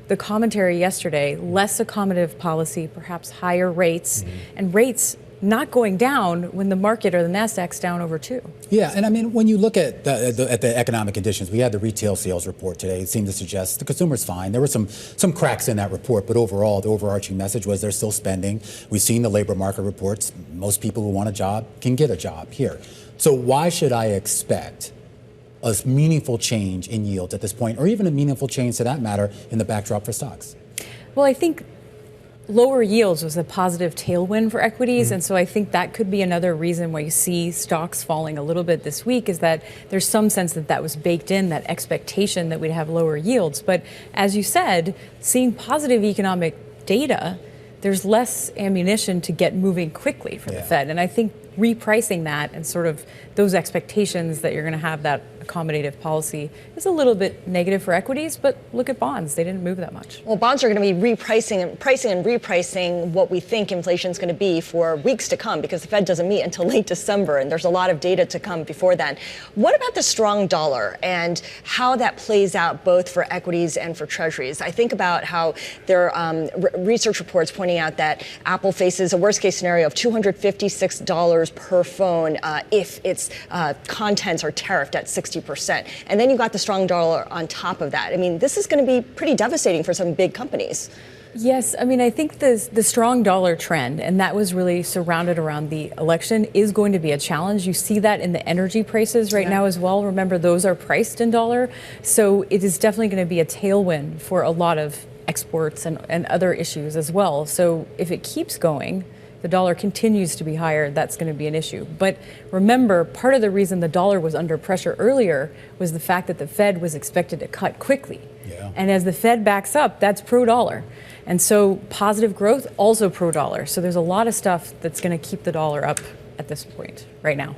S10: the commentary yesterday, less accommodative policy, perhaps higher rates, and rates not going down when the market or the NASDAQ's down over 2.
S2: Yeah, and I mean, when you look at the economic conditions, we had the retail sales report today. It seemed to suggest the consumer's fine. There were some cracks in that report, but overall, the overarching message was they're still spending. We've seen the labor market reports. Most people who want a job can get a job here. So why should I expect a meaningful change in yields at this point, or even a meaningful change, to that matter, in the backdrop for stocks?
S10: Well, I think lower yields was a positive tailwind for equities. And so I think that could be another reason why you see stocks falling a little bit this week, is that there's some sense that that was baked in, that expectation that we'd have lower yields. But as you said, seeing positive economic data, there's less ammunition to get moving quickly for the Fed. And I think repricing that and sort of those expectations that you're going to have that accommodative policy is a little bit negative for equities, but look at bonds. They didn't move that much.
S3: Well, bonds are going to be pricing and repricing what we think inflation is going to be for weeks to come, because the Fed doesn't meet until late December, and there's a lot of data to come before then. What about the strong dollar and how that plays out both for equities and for treasuries? I think about how there are research reports pointing out that Apple faces a worst-case scenario of $256 per phone if its contents are tariffed at 60%. And then you've got the strong dollar on top of that. I mean, this is going to be pretty devastating for some big companies.
S10: Yes, I mean, I think the strong dollar trend, and that was really surrounded around the election, is going to be a challenge. You see that in the energy prices right now as well. Remember, those are priced in dollar. So it is definitely going to be a tailwind for a lot of exports and other issues as well. So if it keeps going, the dollar continues to be higher, that's going to be an issue. But remember, part of the reason the dollar was under pressure earlier was the fact that the Fed was expected to cut quickly. And as the Fed backs up, that's pro-dollar. And so positive growth, also pro-dollar. So there's a lot of stuff that's going to keep the dollar up at this point right now.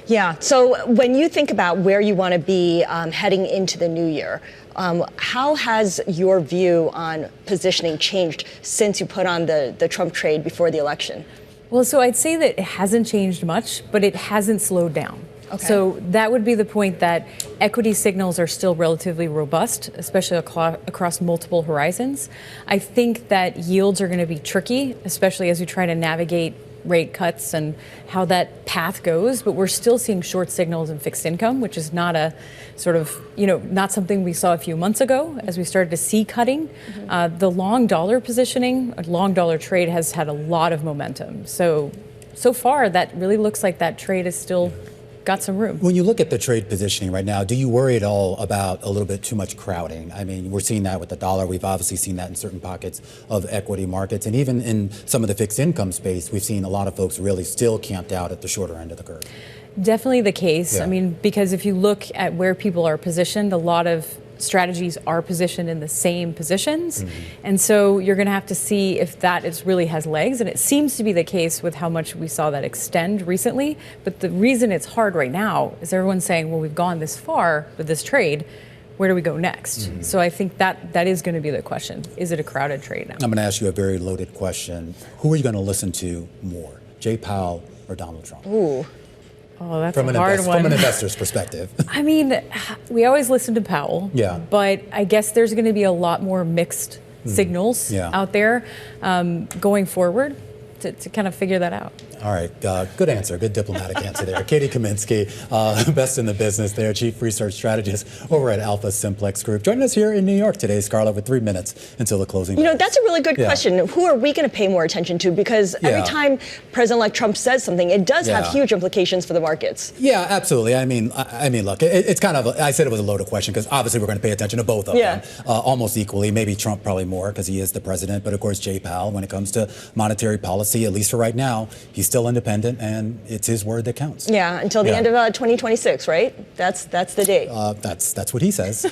S3: Yeah. So when you think about where you want to be heading into the new year, how has your view on positioning changed since you put on the Trump trade before the election?
S10: Well, so I'd say that it hasn't changed much, but it hasn't slowed down. Okay. So that would be the point, that equity signals are still relatively robust, especially across multiple horizons. I think that yields are going to be tricky, especially as we try to navigate rate cuts and how that path goes, but we're still seeing short signals in fixed income, which is not a sort of, not something we saw a few months ago as we started to see cutting. The long dollar positioning, a long dollar trade has had a lot of momentum. So far, that really looks like that trade is still got some room.
S2: When you look at the trade positioning right now, do you worry at all about a little bit too much crowding? I mean, we're seeing that with the dollar. We've obviously seen that in certain pockets of equity markets. And even in some of the fixed income space, we've seen a lot of folks really still camped out at the shorter end of the curve.
S10: Definitely the case.
S2: Yeah.
S10: I mean, because if you look at where people are positioned, a lot of strategies are positioned in the same positions. And so you're going to have to see if that really has legs. And it seems to be the case with how much we saw that extend recently. But the reason it's hard right now is everyone's saying, well, we've gone this far with this trade. Where do we go next? So I think that is going to be the question. Is it a crowded trade now?
S2: I'm going to ask you a very loaded question. Who are you going to listen to more, Jay Powell or Donald Trump?
S10: Ooh. Oh, that's a hard one.
S2: From an investor's perspective.
S10: I mean, we always listen to Powell.
S2: Yeah.
S10: But I guess there's going to be a lot more mixed signals out there going forward. to kind of figure that out.
S2: All right, good answer, good diplomatic answer there. Katie Kaminski, best in the business there, Chief Research Strategist over at Alphasimplex Group. Joining us here in New York today, Scarlett, with 3 minutes until the closing.
S3: That's a really good question. Who are we going to pay more attention to? Because every time President-elect Trump says something, it does have huge implications for the markets.
S2: Yeah, absolutely. I mean, look, it's kind of, I said it was a loaded question because obviously we're going to pay attention to both of them almost equally. Maybe Trump probably more because he is the president. But of course, Jay Powell, when it comes to monetary policy, at least for right now, he's still independent and it's his word that counts.
S3: Yeah, until the end of 2026, right? That's the date.
S2: That's what he says.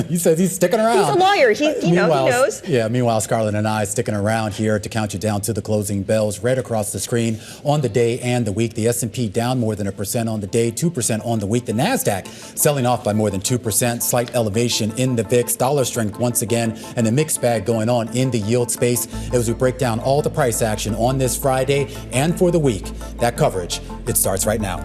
S2: He says he's sticking around.
S3: He's a lawyer. He knows.
S2: Yeah, meanwhile, Scarlett and I sticking around here to count you down to the closing bells right across the screen on the day and the week. The S&P down more than 1% on the day, 2% on the week. The NASDAQ selling off by more than 2%, slight elevation in the VIX, dollar strength once again, and a mixed bag going on in the yield space as we break down all the price action on this Friday and for the week. That coverage, it starts right now.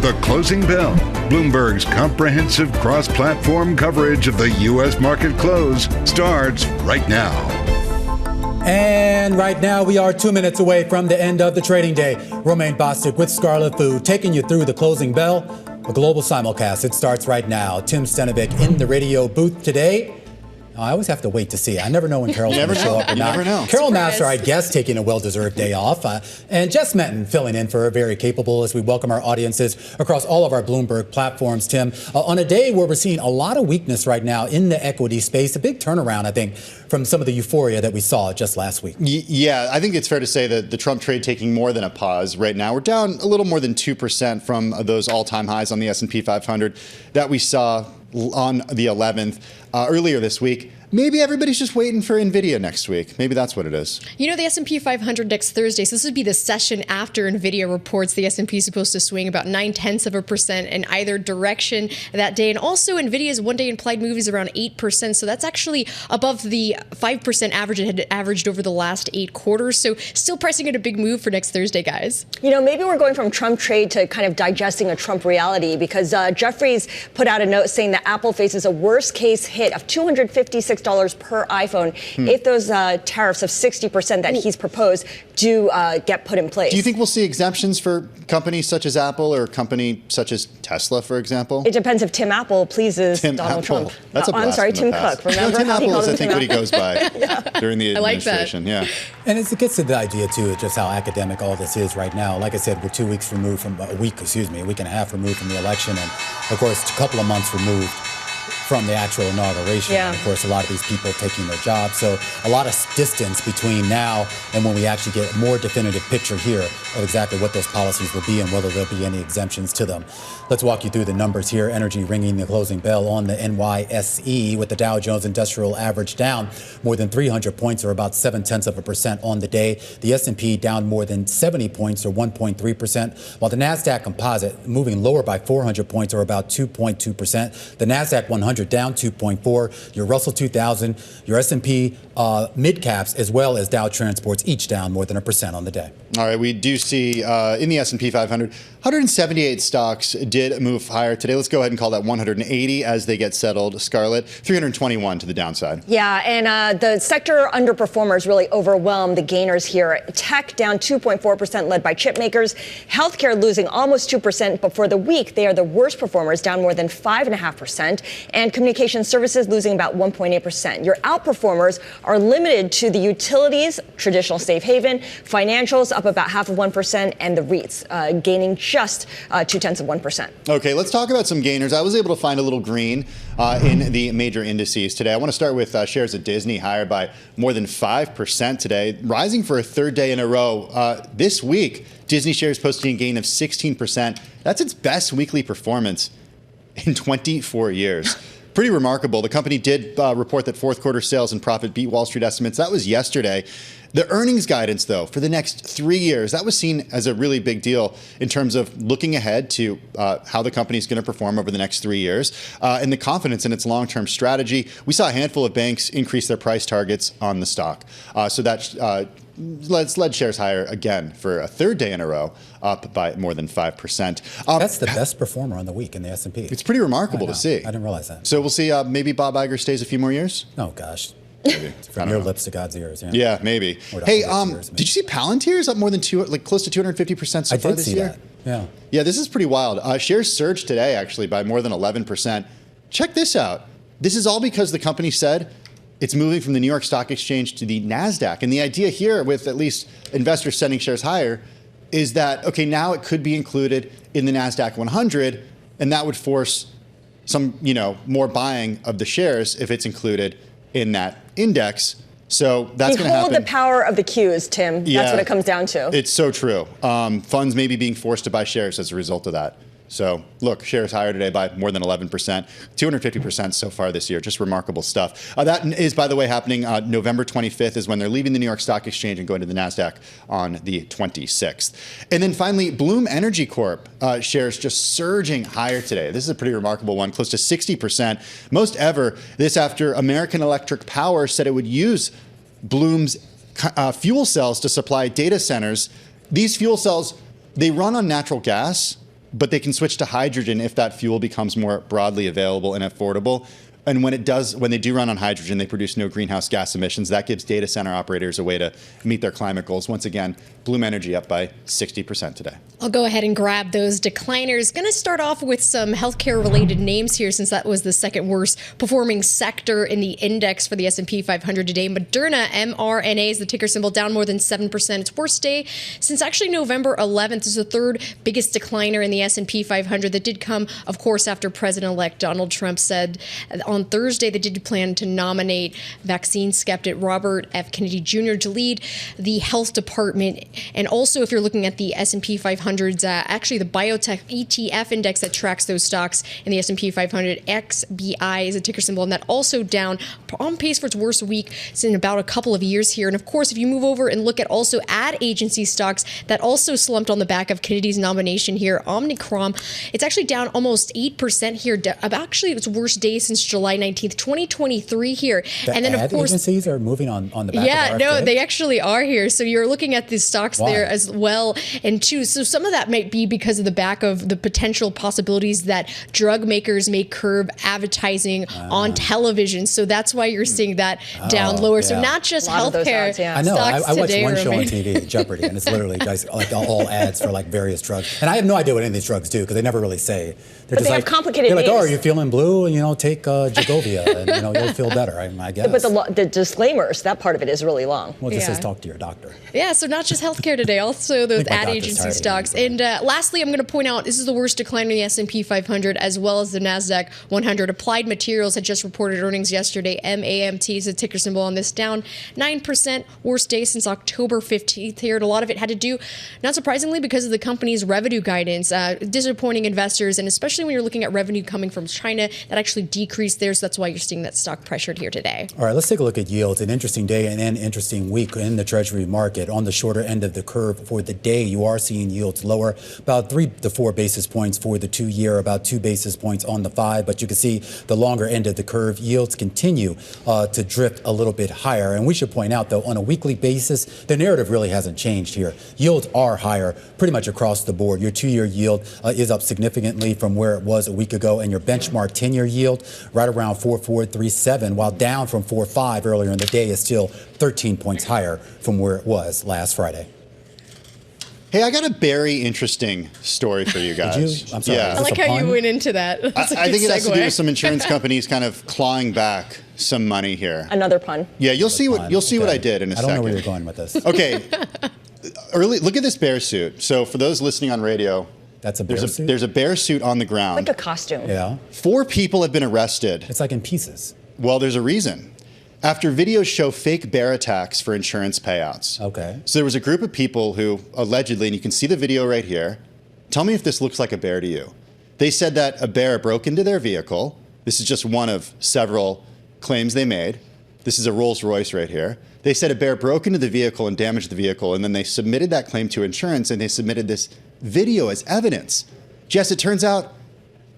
S1: The Closing Bell, Bloomberg's comprehensive cross-platform coverage of the U.S. market close, starts right now.
S2: And right now, we are 2 minutes away from the end of the trading day. Romaine Bostick with Scarlett Fu taking you through the closing bell, a global simulcast. It starts right now. Tim Stenovic in the radio booth today. I always have to wait to see. I never know when Carol's going to show up or not.
S11: You never know.
S2: Carol Master, I guess, taking a well-deserved day off. And Jess Menton filling in for very capable as we welcome our audiences across all of our Bloomberg platforms, Tim. On a day where we're seeing a lot of weakness right now in the equity space, a big turnaround, I think, from some of the euphoria that we saw just last week.
S11: Yeah, I think it's fair to say that the Trump trade taking more than a pause right now. We're down a little more than 2% from those all-time highs on the S&P 500 that we saw on the 11th earlier this week. Maybe everybody's just waiting for NVIDIA next week. Maybe that's what it is.
S12: The S&P 500 next Thursday, so this would be the session after NVIDIA reports. The S&P is supposed to swing about 0.9% in either direction that day. And also NVIDIA's one-day implied move is around 8%, so that's actually above the 5% average it had averaged over the last 8 quarters. So still pricing at a big move for next Thursday, guys.
S3: Maybe we're going from Trump trade to kind of digesting a Trump reality because Jeffries put out a note saying that Apple faces a worst-case hit of $256 per iPhone if those tariffs of 60% that he's proposed do get put in place.
S11: Do you think we'll see exemptions for companies such as Apple or a company such as Tesla, for example?
S3: It depends if Tim Apple pleases Donald Trump.
S11: That's a blast.
S3: I'm sorry,
S11: from the
S3: Tim
S11: past.
S3: Cook. Remember
S11: Tim
S3: how he
S11: Apple
S3: called
S11: is, I
S3: him
S11: think,
S3: Tim
S11: what he goes by during the administration.
S12: I like that.
S11: Yeah.
S2: And it gets to the idea, too, just how academic all this is right now. Like I said, we're 2 weeks removed from a week and a half removed from the election. And, of course, a couple of months removed from the actual inauguration.
S3: Yeah.
S2: And of course, a lot of these people taking their jobs. So a lot of distance between now and when we actually get a more definitive picture here of exactly what those policies will be and whether there'll be any exemptions to them. Let's walk you through the numbers here. Energy ringing the closing bell on the NYSE with the Dow Jones Industrial Average down more than 300 points or about 0.7% on the day. The S&P down more than 70 points or 1.3%, while the NASDAQ Composite moving lower by 400 points or about 2.2%. The NASDAQ 100 down 2.4, your Russell 2000, your S&P mid caps, as well as Dow Transports, each down more than 1% on the day.
S11: All right, we do see in the S&P 500, 178 stocks did move higher today. Let's go ahead and call that 180 as they get settled. Scarlett, 321 to the downside.
S3: Yeah, and the sector underperformers really overwhelmed the gainers here. Tech down 2.4%, led by chip makers. Healthcare losing almost 2%, but for the week, they are the worst performers, down more than 5.5%. And communication services losing about 1.8%. Your outperformers are limited to the utilities, traditional safe haven, financials up about 0.5%, and the REITs gaining just 0.2%.
S11: Okay, let's talk about some gainers. I was able to find a little green in the major indices today. I want to start with shares of Disney, higher by more than 5% today, rising for a third day in a row. This week, Disney shares posting a gain of 16%. That's its best weekly performance in 24 years. Pretty remarkable. The company did report that fourth quarter sales and profit beat Wall Street estimates. That was yesterday. The earnings guidance, though, for the next 3 years, that was seen as a really big deal in terms of looking ahead to how the company is going to perform over the next 3 years and the confidence in its long-term strategy. We saw a handful of banks increase their price targets on the stock. So that led shares higher again for a third day in a row, up by more than 5%.
S2: That's the best performer on the week in the S&P.
S11: It's pretty remarkable to see.
S2: I didn't realize that.
S11: So we'll see maybe Bob Iger stays a few more years?
S2: Oh, gosh.
S11: Maybe.
S2: From your lips to God's ears.
S11: Yeah, maybe. Hey, did you see Palantir's up more than close to 250% so far this year?
S2: I did see that. Yeah.
S11: Yeah, this is pretty wild. Shares surged today, actually, by more than 11%. Check this out. This is all because the company said it's moving from the New York Stock Exchange to the NASDAQ. And the idea here, with at least investors sending shares higher, is that, okay, now it could be included in the NASDAQ 100, and that would force some, more buying of the shares if it's included in that index. So that's going to happen.
S3: Behold the power of the Qs, Tim. That's what it comes down to.
S11: It's so true. Funds may be being forced to buy shares as a result of that. So look, shares higher today by more than 11%, 250% so far this year. Just remarkable stuff. That is, by the way, happening November 25th is when they're leaving the New York Stock Exchange and going to the NASDAQ on the 26th. And then finally, Bloom Energy Corp shares just surging higher today. This is a pretty remarkable one, close to 60%, most ever. This after American Electric Power said it would use Bloom's fuel cells to supply data centers. These fuel cells, they run on natural gas, but they can switch to hydrogen if that fuel becomes more broadly available and affordable. And when they do run on hydrogen, they produce no greenhouse gas emissions. That gives data center operators a way to meet their climate goals. Once again, Bloom Energy up by 60% today.
S12: I'll go ahead and grab those decliners. Going to start off with some healthcare-related names here, since that was the second worst performing sector in the index for the S&P 500 today. Moderna, mRNA is the ticker symbol, down more than 7%. Its worst day since actually November 11th. This is the third biggest decliner in the S&P 500. That did come, of course, after President-elect Donald Trump said on Thursday they did plan to nominate vaccine skeptic Robert F. Kennedy Jr. to lead the health department. And also, if you're looking at the S&P 500's, actually the biotech ETF index that tracks those stocks in the S&P 500, XBI is a ticker symbol, and that also down, on pace for its worst week in about a couple of years here. And of course, if you move over and look at also ad agency stocks that also slumped on the back of Kennedy's nomination here, Omnicrom, it's actually down almost 8% here, actually its worst day since July 19th, 2023 here.
S2: And then, of course, agencies are moving on the back
S12: of
S2: our
S12: no,
S2: Fed?
S12: They actually are here. So you're looking at the stocks there as well. And two, so some of that might be because of the back of the potential possibilities that drug makers may curb advertising on television. So that's why you're seeing that down lower. So not just healthcare.
S2: I know. I watch one show on TV, Jeopardy, and it's literally like all ads for like various drugs. And I have no idea what any of these drugs do because they never really say.
S3: But they have complicated names.
S2: They're like, oh, are you feeling blue? And take Jagovia, and you'll feel better. I guess.
S3: But the disclaimers, that part of it is really long.
S2: Well, it just says talk to your doctor.
S12: Yeah, so not just healthcare today, also those ad agency stocks. And lastly, I'm going to point out this is the worst decline in the S&P 500 as well as the NASDAQ 100. Applied Materials had just reported earnings yesterday. MAMT is a ticker symbol on this, down 9%, worst day since October 15th here. And a lot of it had to do, not surprisingly, because of the company's revenue guidance, disappointing investors, and especially when you're looking at revenue coming from China, that actually decreased there. So that's why you're seeing that stock pressured here today.
S2: All right, let's take a look at yields. An interesting day and an interesting week in the Treasury market. On the shorter end of the curve for the day, you are seeing yields lower, about 3 to 4 basis points for the 2-year, about 2 basis points on the 5. But you can see the longer end of the curve, yields continue to drift a little bit higher. And we should point out, though, on a weekly basis, the narrative really hasn't changed here. Yields are higher pretty much across the board. Your 2-year yield is up significantly from where it was a week ago, and your benchmark 10-year yield right around 4.437, while down from 4.5 earlier in the day, is still 13 points higher from where it was last Friday.
S11: Hey, I got a very interesting story for you guys.
S2: Did you? I'm sorry.
S11: Yeah.
S12: I like how you went into that.
S11: I think it has to do with some insurance companies kind of clawing back some money here.
S3: Another pun.
S11: Yeah, you'll see what I did in a second.
S2: I don't know where you're going with this.
S11: Okay. Look at this bear suit. So for those listening on radio,
S2: that's a bear suit?
S11: There's a bear suit on the ground.
S3: Like a costume.
S2: Yeah.
S11: 4 people have been arrested.
S2: It's like in pieces.
S11: Well, there's a reason. After videos show fake bear attacks for insurance payouts.
S2: Okay.
S11: So there was a group of people who allegedly, and you can see the video right here, tell me if this looks like a bear to you. They said that a bear broke into their vehicle. This is just one of several claims they made. This is a Rolls Royce right here. They said a bear broke into the vehicle and damaged the vehicle, and then they submitted that claim to insurance, and they submitted this video as evidence. Jess, it turns out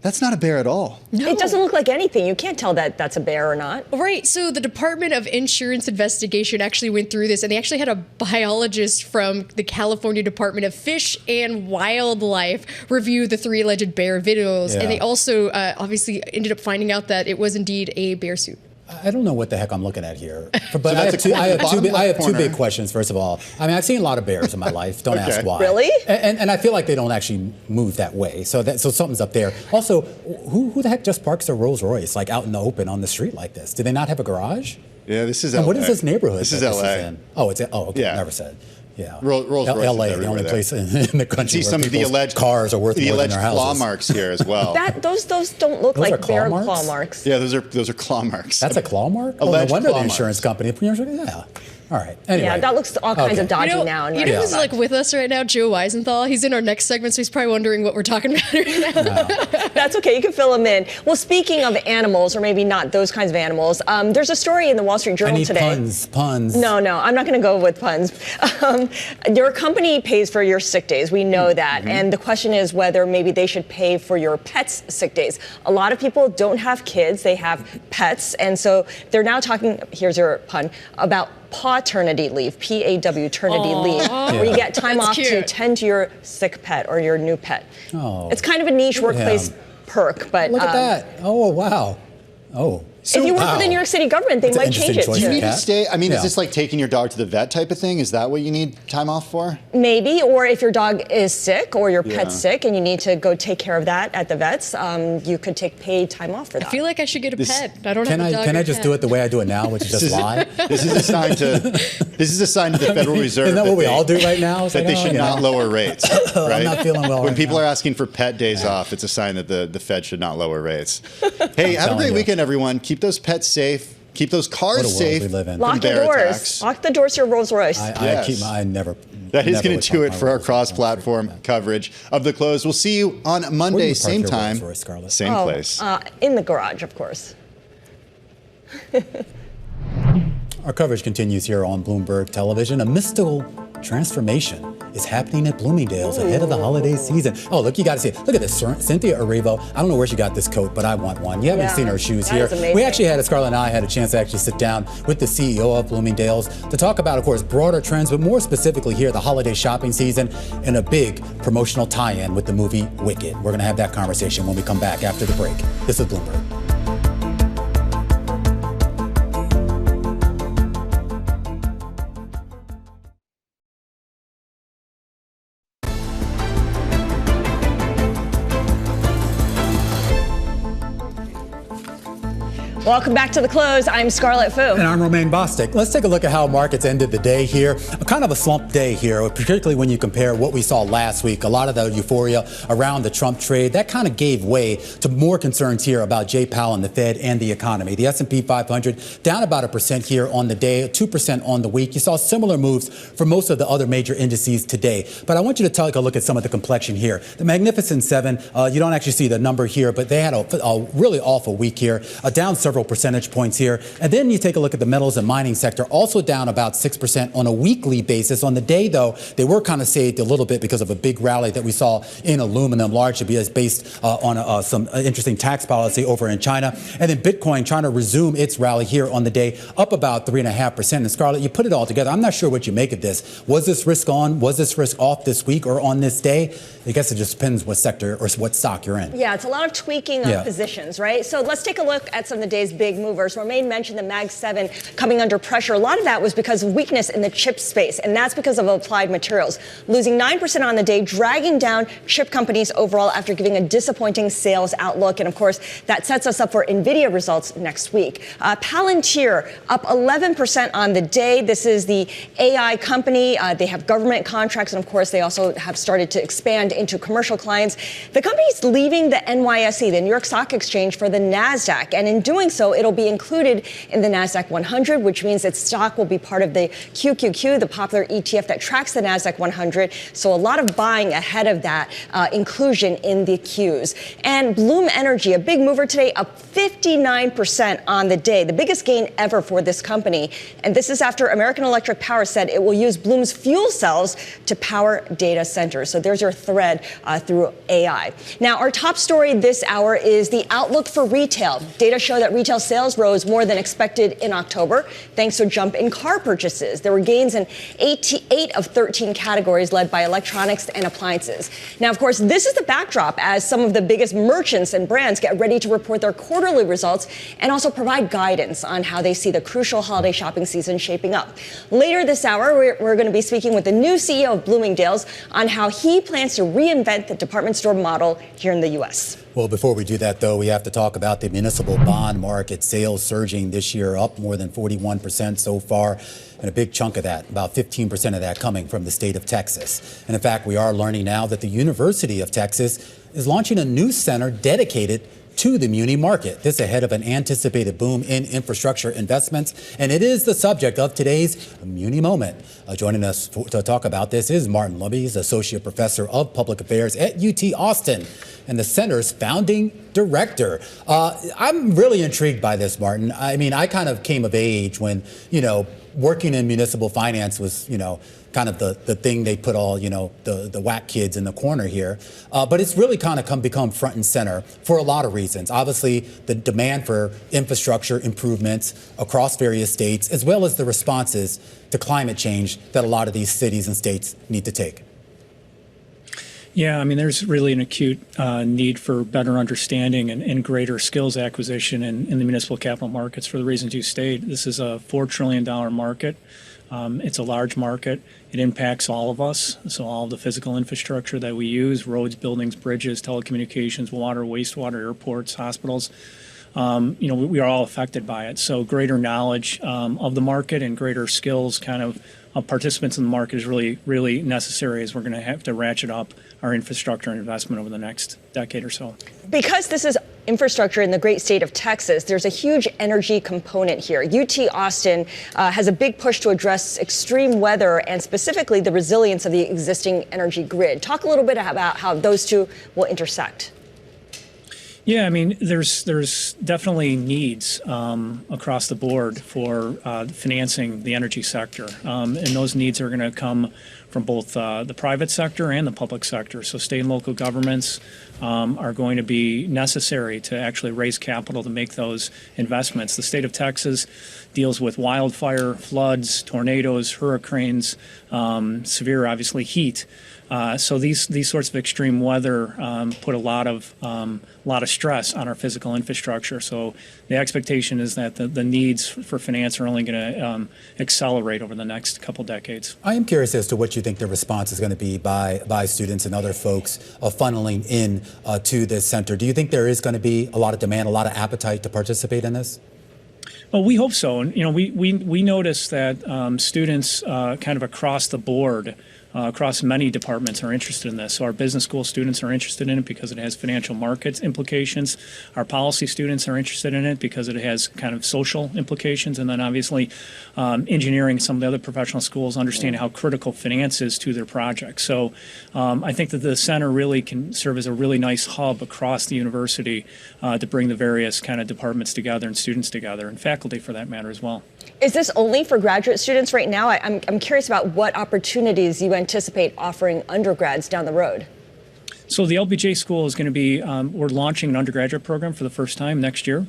S11: that's not a bear at all.
S3: No. It doesn't look like anything. You can't tell that that's a bear or not.
S12: Right. So the Department of Insurance Investigation actually went through this, and they actually had a biologist from the California Department of Fish and Wildlife review the 3 alleged bear videos. Yeah. And they also obviously ended up finding out that it was indeed a bear suit.
S2: I don't know what the heck I'm looking at here. But
S11: So
S2: I have, two
S11: corner.
S2: big questions, first of all. I mean, I've seen a lot of bears in my life. Don't ask why.
S3: Really?
S2: And I feel like they don't actually move that way. So something's up there. Also, who the heck just parks their Rolls Royce like out in the open on the street like this? Do they not have a garage?
S11: Yeah, this is
S2: And
S11: LA.
S2: what is this neighborhood?
S11: This is
S2: that
S11: LA.
S2: in? Oh, it's okay.
S11: Yeah.
S2: Never said. Yeah.
S11: Rolls Royce is
S2: LA, the
S11: everywhere
S2: only
S11: there.
S2: place in the country
S11: See
S2: where
S11: some of the
S2: people's
S11: alleged
S2: cars are worth
S11: the
S2: more than
S11: alleged
S2: their houses.
S11: claw marks here as well.
S3: Those don't look
S2: Those are
S3: like
S2: claw
S3: bear
S2: marks?
S3: claw marks.
S11: Yeah, those are claw marks.
S2: That's a claw mark? Oh, no
S11: Alleged
S2: wonder
S11: claw
S2: the insurance
S11: marks.
S2: company. Yeah. All right. Anyway.
S3: Yeah, that looks all kinds of dodgy
S12: You know,
S3: now.
S12: you know who's like with us right now? Joe Weisenthal. He's in our next segment, so he's probably wondering what we're talking about right now.
S3: That's okay. You can fill him in. Well, speaking of animals, or maybe not those kinds of animals, there's a story in the Wall Street Journal today.
S2: Puns.
S3: No, I'm not going to go with puns. Your company pays for your sick days. We know that. And the question is whether maybe they should pay for your pets' sick days. A lot of people don't have kids. They have pets. And so they're now talking, here's your pun, about paternity leave, P-A-W, leave, where you get time off to tend to your sick pet or your new pet.
S2: Oh.
S3: It's kind of a niche workplace perk, but
S2: Look at that. Oh, wow. Oh.
S3: if you work for the New York City government, they might change it.
S11: Do you need to stay? I mean,
S2: Yeah.
S11: is this like taking your dog to the vet type of thing? Is that what you need time off for?
S3: Maybe, or if your dog is sick or your
S11: Yeah.
S3: pet's sick and you need to go take care of that at the vets, you could take paid time off for that.
S12: I feel like I should get a pet. I don't have a dog.
S2: Can
S12: or
S2: I just
S12: cat.
S2: do it the way I do it now, which is just lie?
S11: This is a sign to the Federal Reserve.
S2: Isn't that what we all do right now? It's
S11: That
S2: like,
S11: they should not lower rates. Right?
S2: I'm not feeling well
S11: When
S2: right
S11: people
S2: now.
S11: are asking for pet days off, it's a sign that the Fed should not lower rates. Hey, have a
S2: telling
S11: great
S2: you.
S11: weekend, everyone. Keep those pets safe. Keep those
S2: What a
S11: cars
S2: world
S11: safe.
S2: we live in.
S3: Lock the
S11: bear
S3: doors.
S11: attacks.
S3: Lock the doors to your Rolls Royce.
S2: I never.
S11: That is
S2: never
S11: going
S2: would
S11: to do
S2: park
S11: it
S2: my
S11: for our
S2: Rolls Royce.
S11: cross-platform coverage of the close. We'll see you on
S2: Where do
S11: Monday,
S2: you park
S11: same
S2: your
S11: time,
S2: Rolls Royce, Scarlett?
S11: same place.
S3: In the garage, of course.
S2: Our coverage continues here on Bloomberg Television. A mystical transformation is happening at Bloomingdale's ahead of the holiday season. Oh, look, you got to see it. Look at this, Cynthia Erivo. I don't know where she got this coat, but I want one. You haven't seen her shoes
S3: that
S2: here.
S3: is amazing.
S2: We actually had, Scarlett and I had a chance to actually sit down with the CEO of Bloomingdale's to talk about, of course, broader trends, but more specifically here, the holiday shopping season and a big promotional tie-in with the movie Wicked. We're going to have that conversation when we come back after the break. This is Bloomberg.
S3: Welcome back to The Close. I'm Scarlett Fu.
S2: And I'm Romaine Bostic. Let's take a look at how markets ended the day here. Kind of a slump day here, particularly when you compare what we saw last week. A lot of the euphoria around the Trump trade, that kind of gave way to more concerns here about Jay Powell and the Fed and the economy. The S&P 500 down about 1% here on the day, 2% on the week. You saw similar moves for most of the other major indices today. But I want you to take a look at some of the complexion here. The Magnificent Seven, you don't actually see the number here, but they had a really awful week here, down several percentage points here. And then you take a look at the metals and mining sector, also down about 6% on a weekly basis. On the day, though, they were kind of saved a little bit because of a big rally that we saw in aluminum, largely based on some interesting tax policy over in China. And then Bitcoin trying to resume its rally here on the day, up about 3.5%. And Scarlett, you put it all together. I'm not sure what you make of this. Was this risk on? Was this risk off this week or on this day? I guess it just depends what sector or what stock you're in.
S3: Yeah, it's a lot of tweaking of positions, right? So let's take a look at some of the day's big movers. Romaine mentioned the Mag 7 coming under pressure. A lot of that was because of weakness in the chip space, and that's because of Applied Materials, losing 9% on the day, dragging down chip companies overall after giving a disappointing sales outlook. And of course, that sets us up for NVIDIA results next week. Palantir up 11% on the day. This is the AI company. They have government contracts, and of course, they also have started to expand into commercial clients. The company's leaving the NYSE, the New York Stock Exchange, for the NASDAQ. And in doing so, it'll be included in the NASDAQ 100, which means its stock will be part of the QQQ, the popular ETF that tracks the NASDAQ 100. So a lot of buying ahead of that inclusion in the Qs. And Bloom Energy, a big mover today, up 59% on the day, the biggest gain ever for this company. And this is after American Electric Power said it will use Bloom's fuel cells to power data centers. So there's your thread through AI. Now, our top story this hour is the outlook for retail. Data show that retail Retail sales rose more than expected in October, thanks to a jump in car purchases. There were gains in 8 of 13 categories, led by electronics and appliances. Now, of course, this is the backdrop as some of the biggest merchants and brands get ready to report their quarterly results and also provide guidance on how they see the crucial holiday shopping season shaping up. Later this hour, we're going to be speaking with the new CEO of Bloomingdale's on how he plans to reinvent the department store model here in the U.S.
S2: Well, before we do that, though, we have to talk about the municipal bond market. Sales surging this year, up more than 41% so far, and a big chunk of that, about 15% of that, coming from the state of Texas. And in fact, we are learning now that the University of Texas is launching a new center dedicated to the muni market. This ahead of an anticipated boom in infrastructure investments, and it is the subject of today's Muni Moment. Joining us to talk about this is Martin Luby. He's Associate Professor of Public Affairs at UT Austin and the center's founding director. I'm really intrigued by this, Martin. I mean, I kind of came of age when, working in municipal finance was, kind of the thing they put all, the whack kids in the corner here. But it's really kind of become front and center for a lot of reasons. Obviously, the demand for infrastructure improvements across various states, as well as the responses to climate change that a lot of these cities and states need to take.
S13: Yeah, I mean, there's really an acute need for better understanding and greater skills acquisition in the municipal capital markets for the reasons you state. This is a $4 trillion market. It's a large market. It impacts all of us. So all of the physical infrastructure that we use, roads, buildings, bridges, telecommunications, water, wastewater, airports, hospitals, we are all affected by it. So greater knowledge of the market and greater skills of participants in the market is really, really necessary, as we're going to have to ratchet up our infrastructure and investment over the next decade or so.
S3: Because this is infrastructure in the great state of Texas, there's a huge energy component here. UT Austin has a big push to address extreme weather and specifically the resilience of the existing energy grid. Talk a little bit about how those two will intersect.
S13: Yeah, I mean, there's definitely needs across the board for financing the energy sector, and those needs are going to come from both the private sector and the public sector. So state and local governments are going to be necessary to actually raise capital to make those investments. The state of Texas deals with wildfire, floods, tornadoes, hurricanes, severe, obviously, heat. So these sorts of extreme weather put a lot of stress on our physical infrastructure. So the expectation is that the needs for finance are only going to accelerate over the next couple decades.
S2: I am curious as to what you think the response is going to be by students and other folks funneling in to this center. Do you think there is going to be a lot of demand, a lot of appetite to participate in this?
S13: Well, we hope so. And, we notice that students kind of across the board, across many departments, are interested in this. So our business school students are interested in it because it has financial markets implications. Our policy students are interested in it because it has kind of social implications. And then obviously engineering, some of the other professional schools understand how critical finance is to their projects. So I think that the center really can serve as a really nice hub across the university to bring the various kind of departments together and students together, and faculty for that matter as well.
S3: Is this only for graduate students right now? I'm curious about what opportunities you anticipate offering undergrads down the road.
S13: So the LBJ school is going to be, we're launching an undergraduate program for the first time next year.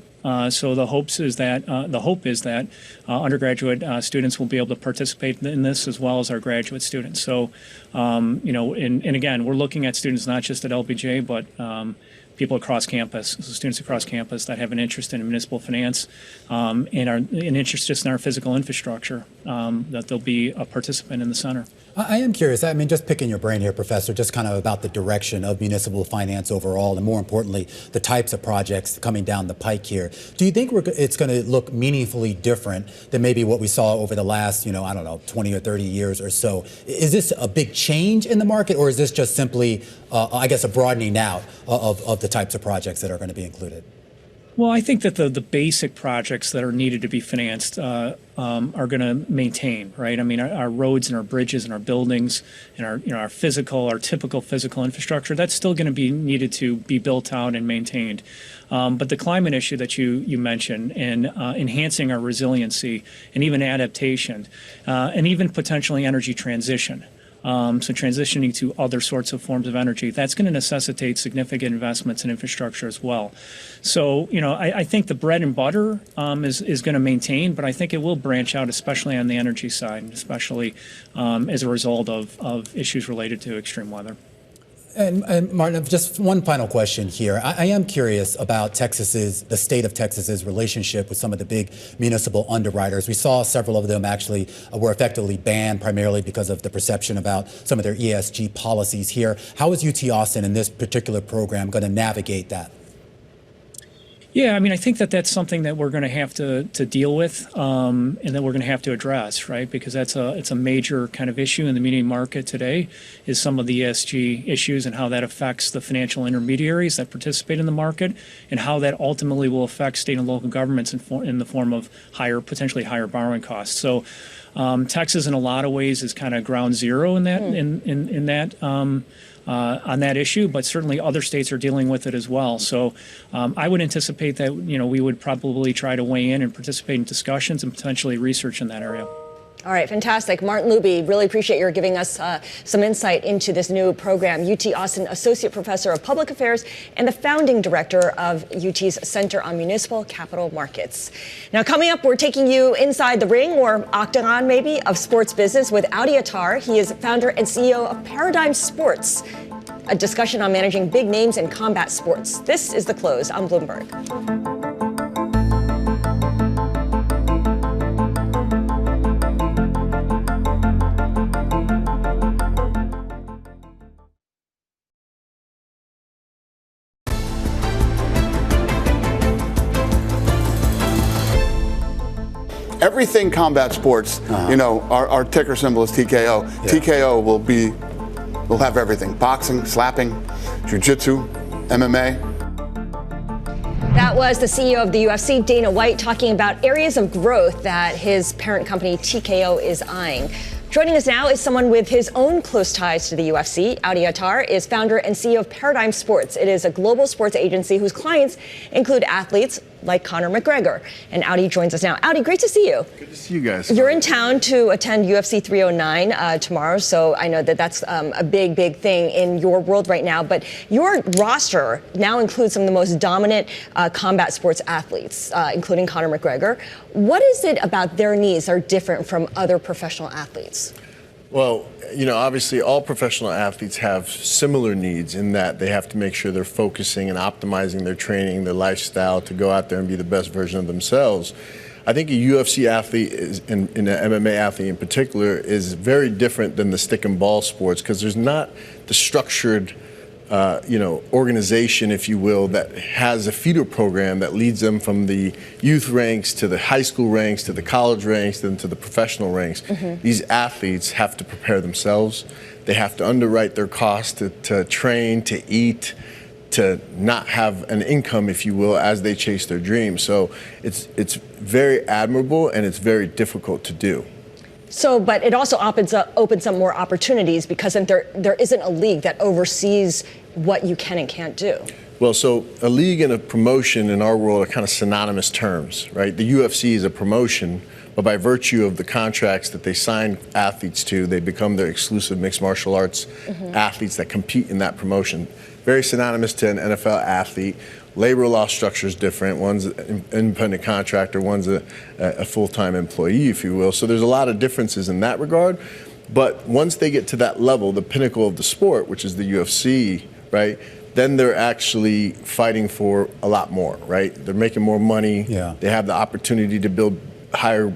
S13: So the hope is that undergraduate students will be able to participate in this as well as our graduate students. So, and again, we're looking at students not just at LBJ, but people across campus, so students across campus that have an interest in municipal finance and are an interest just in our physical infrastructure, that they'll be a participant in the center.
S2: I am curious. I mean, just picking your brain here, Professor, just kind of about the direction of municipal finance overall, and more importantly, the types of projects coming down the pike here. Do you think it's going to look meaningfully different than maybe what we saw over the last, 20 or 30 years or so? Is this a big change in the market, or is this just simply, a broadening out of the types of projects that are going to be included?
S13: Well, I think that the basic projects that are needed to be financed are going to maintain, right? I mean, our roads and our bridges and our buildings and our typical physical infrastructure, that's still going to be needed to be built out and maintained. But the climate issue that you mentioned, and enhancing our resiliency and even adaptation, and even potentially energy transition, So transitioning to other sorts of forms of energy, that's going to necessitate significant investments in infrastructure as well. So, I think the bread and butter is going to maintain, but I think it will branch out, especially on the energy side, especially as a result of issues related to extreme weather.
S2: And Martin, just one final question here. I am curious about the state of Texas's relationship with some of the big municipal underwriters. We saw several of them actually were effectively banned primarily because of the perception about some of their ESG policies here. How is UT Austin in this particular program going to navigate that?
S13: Yeah, I think that that's something that we're going to have to deal with and that we're going to have to address, right? Because it's a major kind of issue in the muni market today is some of the ESG issues and how that affects the financial intermediaries that participate in the market and how that ultimately will affect state and local governments in the form of potentially higher borrowing costs. So Texas in a lot of ways is kind of ground zero in that in that on that issue, but certainly other states are dealing with it as well. So I would anticipate that, we would probably try to weigh in and participate in discussions and potentially research in that area.
S3: All right, fantastic. Martin Luby, really appreciate your giving us some insight into this new program. UT Austin Associate Professor of Public Affairs and the founding director of UT's Center on Municipal Capital Markets. Now, coming up, we're taking you inside the ring, or octagon maybe, of sports business with Audie Attar. He is founder and CEO of Paradigm Sports, a discussion on managing big names in combat sports. This is The Close on Bloomberg.
S14: Everything combat sports, our ticker symbol is TKO. Yeah. TKO will have everything: boxing, slapping, jiu-jitsu, MMA.
S3: That was the CEO of the UFC, Dana White, talking about areas of growth that his parent company TKO is eyeing. Joining us now is someone with his own close ties to the UFC. Audie Attar is founder and CEO of Paradigm Sports. It is a global sports agency whose clients include athletes like Conor McGregor. And Audie joins us now. Audie, great to see you.
S15: Good to see you guys.
S3: You're in town to attend UFC 309 tomorrow, so I know that that's a big, big thing in your world right now. But your roster now includes some of the most dominant combat sports athletes, including Conor McGregor. What is it about their needs that are different from other professional athletes?
S15: Well, obviously all professional athletes have similar needs in that they have to make sure they're focusing and optimizing their training, their lifestyle to go out there and be the best version of themselves. I think a UFC athlete and an MMA athlete in particular is very different than the stick and ball sports because there's not the structured organization, if you will, that has a feeder program that leads them from the youth ranks to the high school ranks to the college ranks then to the professional ranks. Mm-hmm. These athletes have to prepare themselves. They have to underwrite their costs to train, to eat, to not have an income, if you will, as they chase their dreams. So it's very admirable and it's very difficult to do.
S3: So, but it also opens up more opportunities because then there isn't a league that oversees what you can and can't do.
S15: Well, so a league and a promotion in our world are kind of synonymous terms, right? The UFC is a promotion, but by virtue of the contracts that they sign athletes to, they become their exclusive mixed martial arts athletes that compete in that promotion. Very synonymous to an NFL athlete. Labor law structure is different. One's an independent contractor, one's a full-time employee, if you will. So there's a lot of differences in that regard. But once they get to that level, the pinnacle of the sport, which is the UFC, right, then they're actually fighting for a lot more, right? They're making more money. Yeah. They have the opportunity to build higher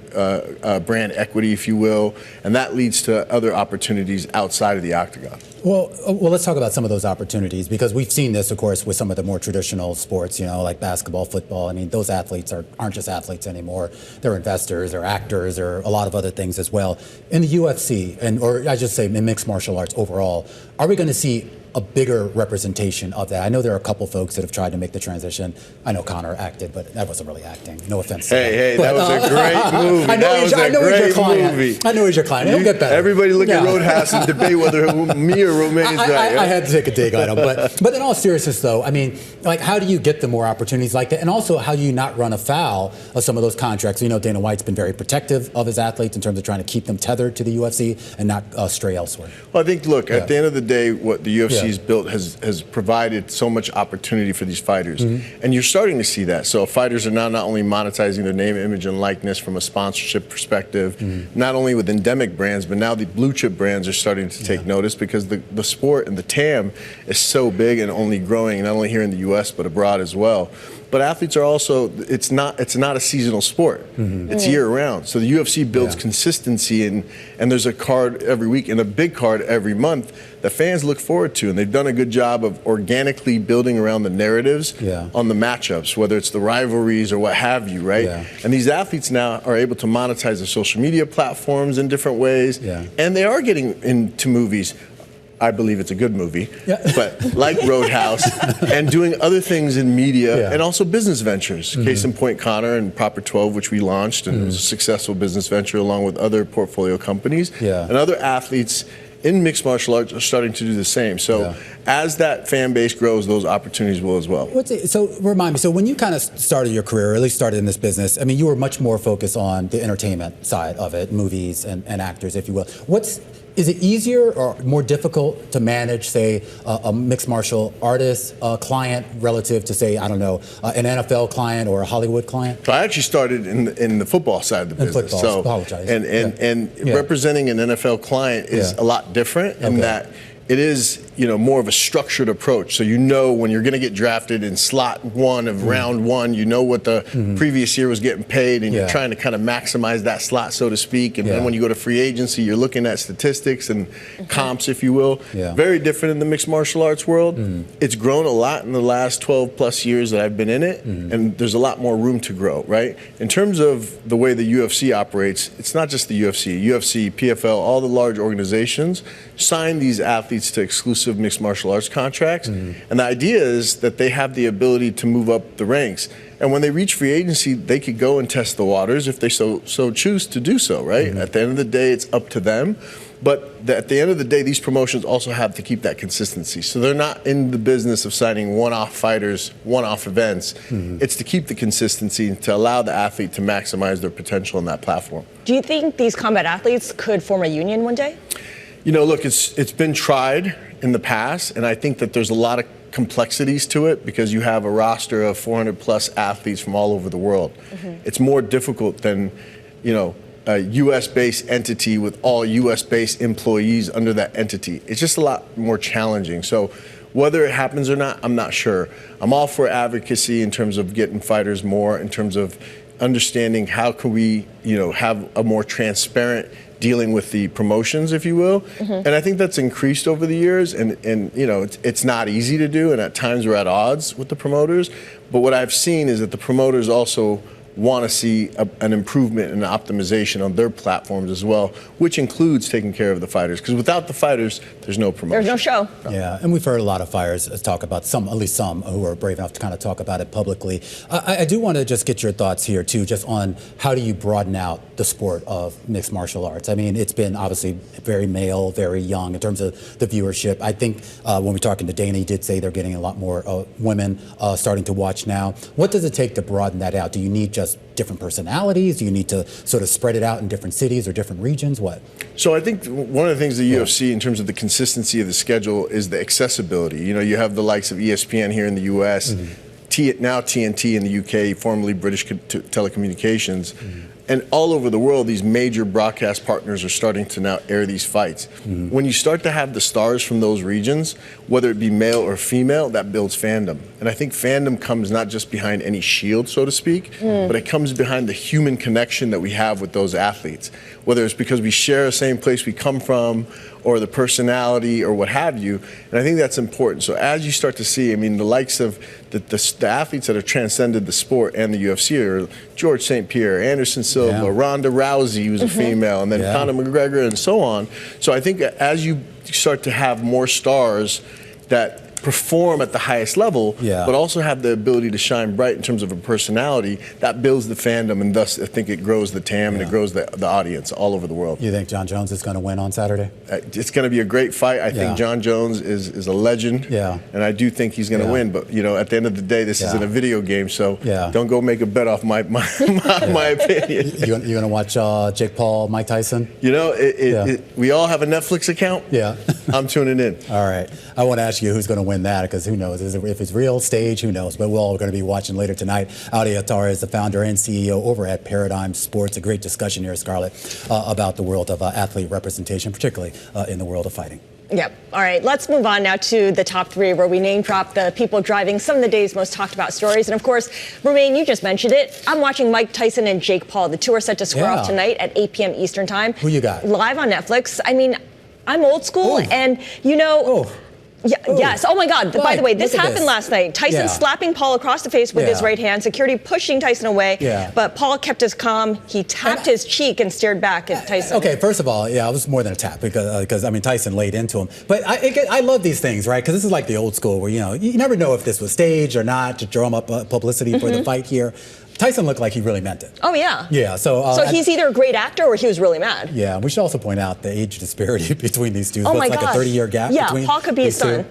S15: brand equity, if you will, and that leads to other opportunities outside of the octagon.
S2: Well, let's talk about some of those opportunities because we've seen this, of course, with some of the more traditional sports, like basketball, football. I mean, those athletes aren't just athletes anymore. They're investors, they're actors, or a lot of other things as well. In the UFC, or I should say in mixed martial arts overall, are we going to see a bigger representation of that? I know there are a couple folks that have tried to make the transition. I know Connor acted, but that wasn't really acting. No offense.
S15: Hey, that was a great movie.
S2: I know he's your client. I know he's your client. He'll get better.
S15: Everybody look at Roadhouse and debate whether me or Romaine is right.
S2: I had to take a dig on him. But in all seriousness, though, I mean, like, how do you get the more opportunities like that? And also, how do you not run afoul of some of those contracts? You know, Dana White's been very protective of his athletes in terms of trying to keep them tethered to the UFC and not stray elsewhere.
S15: Well, I think, look, at the end of the day, what the UFC's built has provided so much opportunity for these fighters. And you're starting to see that. So fighters are now not only monetizing their name, image, and likeness from a sponsorship perspective, not only with endemic brands, but now the blue chip brands are starting to take notice because the sport and the TAM is so big and only growing, not only here in the U.S., but abroad as well. But athletes are also, it's not a seasonal sport. It's year round. So the UFC builds consistency and there's a card every week and a big card every month that fans look forward to. And they've done a good job of organically building around the narratives on the matchups, whether it's the rivalries or what have you, right? And these athletes now are able to monetize their social media platforms in different ways. And they are getting into movies. I believe it's a good movie, but like Roadhouse, and doing other things in media and also business ventures. Case in point, Connor and Proper 12, which we launched, and it was a successful business venture along with other portfolio companies. And other athletes in mixed martial arts are starting to do the same. So as that fan base grows, those opportunities will as well.
S2: So remind me, so when you kind of started your career, or at least started in this business, I mean, you were much more focused on the entertainment side of it, movies and actors, if you will. Is it easier or more difficult to manage, say, a mixed martial artist client relative to, say, I don't know, an NFL client or a Hollywood client?
S15: So I actually started in the football side of the business.
S2: Football, apologize.
S15: And representing an NFL client is a lot different in that it is, more of a structured approach. So when you're going to get drafted in slot one of round one, you know what the previous year was getting paid, and you're trying to kind of maximize that slot, so to speak. And then when you go to free agency, you're looking at statistics and comps, if you will. Very different in the mixed martial arts world. It's grown a lot in the last 12 plus years that I've been in it, and there's a lot more room to grow, right? In terms of the way the UFC operates, it's not just the UFC, PFL, all the large organizations sign these athletes to exclusive mixed martial arts contracts. And the idea is that they have the ability to move up the ranks. And when they reach free agency, they could go and test the waters if they so choose to do so, right? At the end of the day, it's up to them. But at the end of the day, these promotions also have to keep that consistency. So they're not in the business of signing one-off fighters, one-off events. It's to keep the consistency and to allow the athlete to maximize their potential on that platform.
S3: Do you think these combat athletes could form a union one day?
S15: Look, it's been tried in the past, and I think that there's a lot of complexities to it because you have a roster of 400 plus athletes from all over the world. It's more difficult than, a U.S.-based entity with all U.S.-based employees under that entity. It's just a lot more challenging. So whether it happens or not, I'm not sure. I'm all for advocacy in terms of getting fighters more, in terms of understanding how can we, have a more transparent dealing with the promotions, if you will. And I think that's increased over the years, and it's not easy to do, and at times we're at odds with the promoters. But what I've seen is that the promoters also want to see an improvement and optimization on their platforms as well, which includes taking care of the fighters. Because without the fighters, there's no promotion.
S3: There's no show.
S2: Yeah, and we've heard a lot of fighters talk about at least some who are brave enough to kind of talk about it publicly. I do want to just get your thoughts here too, just on how do you broaden out the sport of mixed martial arts? I mean, it's been obviously very male, very young in terms of the viewership. I think when we're talking to Dana, he did say they're getting a lot more women starting to watch now. What does it take to broaden that out? Do you need just different personalities? Do you need to sort of spread it out in different cities or different regions? What?
S15: So I think one of the things the UFC, in terms of the consistency of the schedule, is the accessibility. You have the likes of ESPN here in the U.S., now TNT in the UK, formerly British Telecommunications. And all over the world, these major broadcast partners are starting to now air these fights. When you start to have the stars from those regions, whether it be male or female, that builds fandom. And I think fandom comes not just behind any shield, so to speak, but it comes behind the human connection that we have with those athletes. Whether it's because we share the same place we come from, or the personality, or what have you. And I think that's important. So as you start to see, the likes of the athletes that have transcended the sport and the UFC are George St. Pierre, Anderson Silva, Ronda Rousey, who's a female, and then Conor McGregor, and so on. So I think as you start to have more stars that perform at the highest level,
S2: Yeah.
S15: but also have the ability to shine bright in terms of a personality that builds the fandom, and thus I think it grows the TAM and it grows the audience all over the world.
S2: You think John Jones is going to win on Saturday?
S15: It's going to be a great fight. I think John Jones is a legend, and I do think he's going to win. But at the end of the day, this isn't a video game, so don't go make a bet off my opinion.
S2: You going to watch Jake Paul, Mike Tyson?
S15: We all have a Netflix account.
S2: Yeah,
S15: I'm tuning in.
S2: All right, I want to ask you who's going to win that, because who knows? If it's real stage, who knows? But we're all going to be watching later tonight. Audie Attar is the founder and CEO over at Paradigm Sports. A great discussion here, Scarlett, about the world of athlete representation, particularly in the world of fighting.
S3: Yep. All right, let's move on now to the top three, where we name drop the people driving some of the day's most talked about stories. And of course, Romaine, you just mentioned it. I'm watching Mike Tyson and Jake Paul. The two are set to square off tonight at 8 p.m. Eastern time.
S2: Who you got?
S3: Live on Netflix. I mean, I'm old school, and yes. Oh my God. By the way, this happened last night. Tyson slapping Paul across the face with his right hand. Security pushing Tyson away. But Paul kept his calm. He tapped his cheek and stared back at Tyson.
S2: Okay, first of all, it was more than a tap, because I mean, Tyson laid into him. But I love these things, right? Because this is like the old school where you never know if this was staged or not to drum up publicity for the fight here. Tyson looked like he really meant it.
S3: Oh, yeah.
S2: Yeah, so
S3: he's either a great actor or he was really mad.
S2: Yeah, we should also point out the age disparity between these two.
S3: Oh, my
S2: it's like
S3: gosh.
S2: a 30-year gap between
S3: Paul could be his son.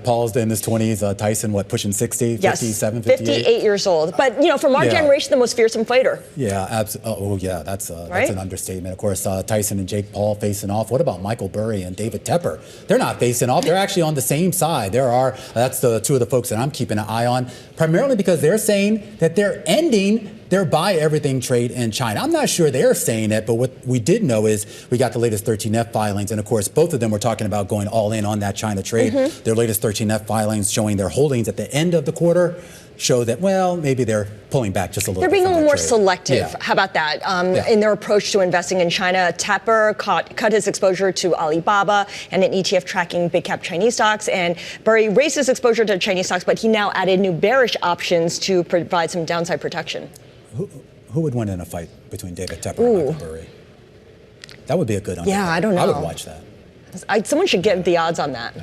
S2: Paul's in his 20s. Tyson, pushing 60,
S3: yes.
S2: 57, 58?
S3: 58 years old. But, from our generation, the most fearsome fighter.
S2: Yeah, absolutely. That's an understatement. Of course, Tyson and Jake Paul facing off. What about Michael Burry and David Tepper? They're not facing off. They're actually on the same side. That's the two of the folks that I'm keeping an eye on, primarily because they're saying that they're ending their buy everything trade in China. I'm not sure they're saying it, but what we did know is we got the latest 13F filings, and of course, both of them were talking about going all in on that China trade. Their latest 13F filings showing their holdings at the end of the quarter show that, maybe they're pulling back just a little bit.
S3: They're being a little more
S2: trade.
S3: selective.
S2: Yeah.
S3: How about that? In their approach to investing in China, Tepper cut his exposure to Alibaba and an ETF tracking big cap Chinese stocks, and Burry raised his exposure to Chinese stocks, but he now added new bearish options to provide some downside protection.
S2: Who would win in a fight between David Tepper and Michael Burry? That would be a good underdog.
S3: Yeah, I don't know.
S2: I would watch that.
S3: Someone should get the odds on that.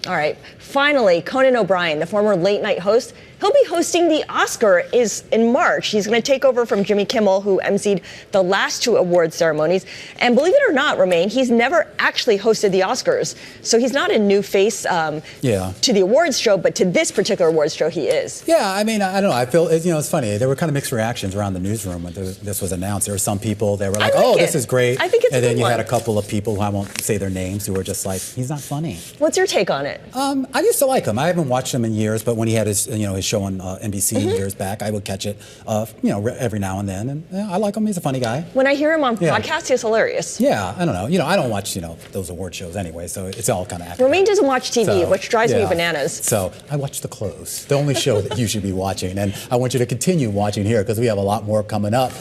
S3: All right. Finally, Conan O'Brien, the former late night host, he'll be hosting the Oscar in March. He's going to take over from Jimmy Kimmel, who emceed the last two award ceremonies. And believe it or not, Romaine, he's never actually hosted the Oscars. So he's not a new face to the awards show, but to this particular awards show, he is.
S2: Yeah, I mean, I don't know. I feel, it's funny. There were kind of mixed reactions around the newsroom when this was announced. There were some people that were like, this is great.
S3: I think it's
S2: and
S3: a
S2: then
S3: good
S2: you
S3: one.
S2: had a couple of people, who I won't say their names, who were just like, he's not funny.
S3: What's your take on it?
S2: I used to like him. I haven't watched him in years, but when he had his show on NBC years back, I would catch it, every now and then. And I like him. He's a funny guy.
S3: When I hear him on podcasts, he's hilarious.
S2: Yeah, I don't know. I don't watch, those award shows anyway, so it's all kind of accurate.
S3: Romaine doesn't watch TV, which drives me bananas.
S2: So I watch The Close, the only show that you should be watching. And I want you to continue watching here because we have a lot more coming up.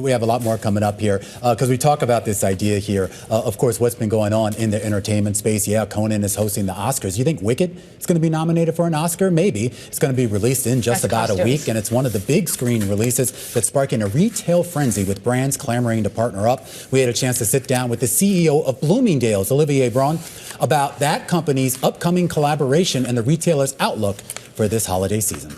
S2: We have a lot more coming up here because we talk about this idea here. Of course, what's been going on in the entertainment space. Yeah, Conan is hosting the Oscars. You think Wicked is going to be nominated for an Oscar? Maybe. It's going to be released in just about a week, and it's one of the big screen releases that's sparking a retail frenzy with brands clamoring to partner up. We had a chance to sit down with the CEO of Bloomingdale's, Olivier Bron, about that company's upcoming collaboration and the retailer's outlook for this holiday season.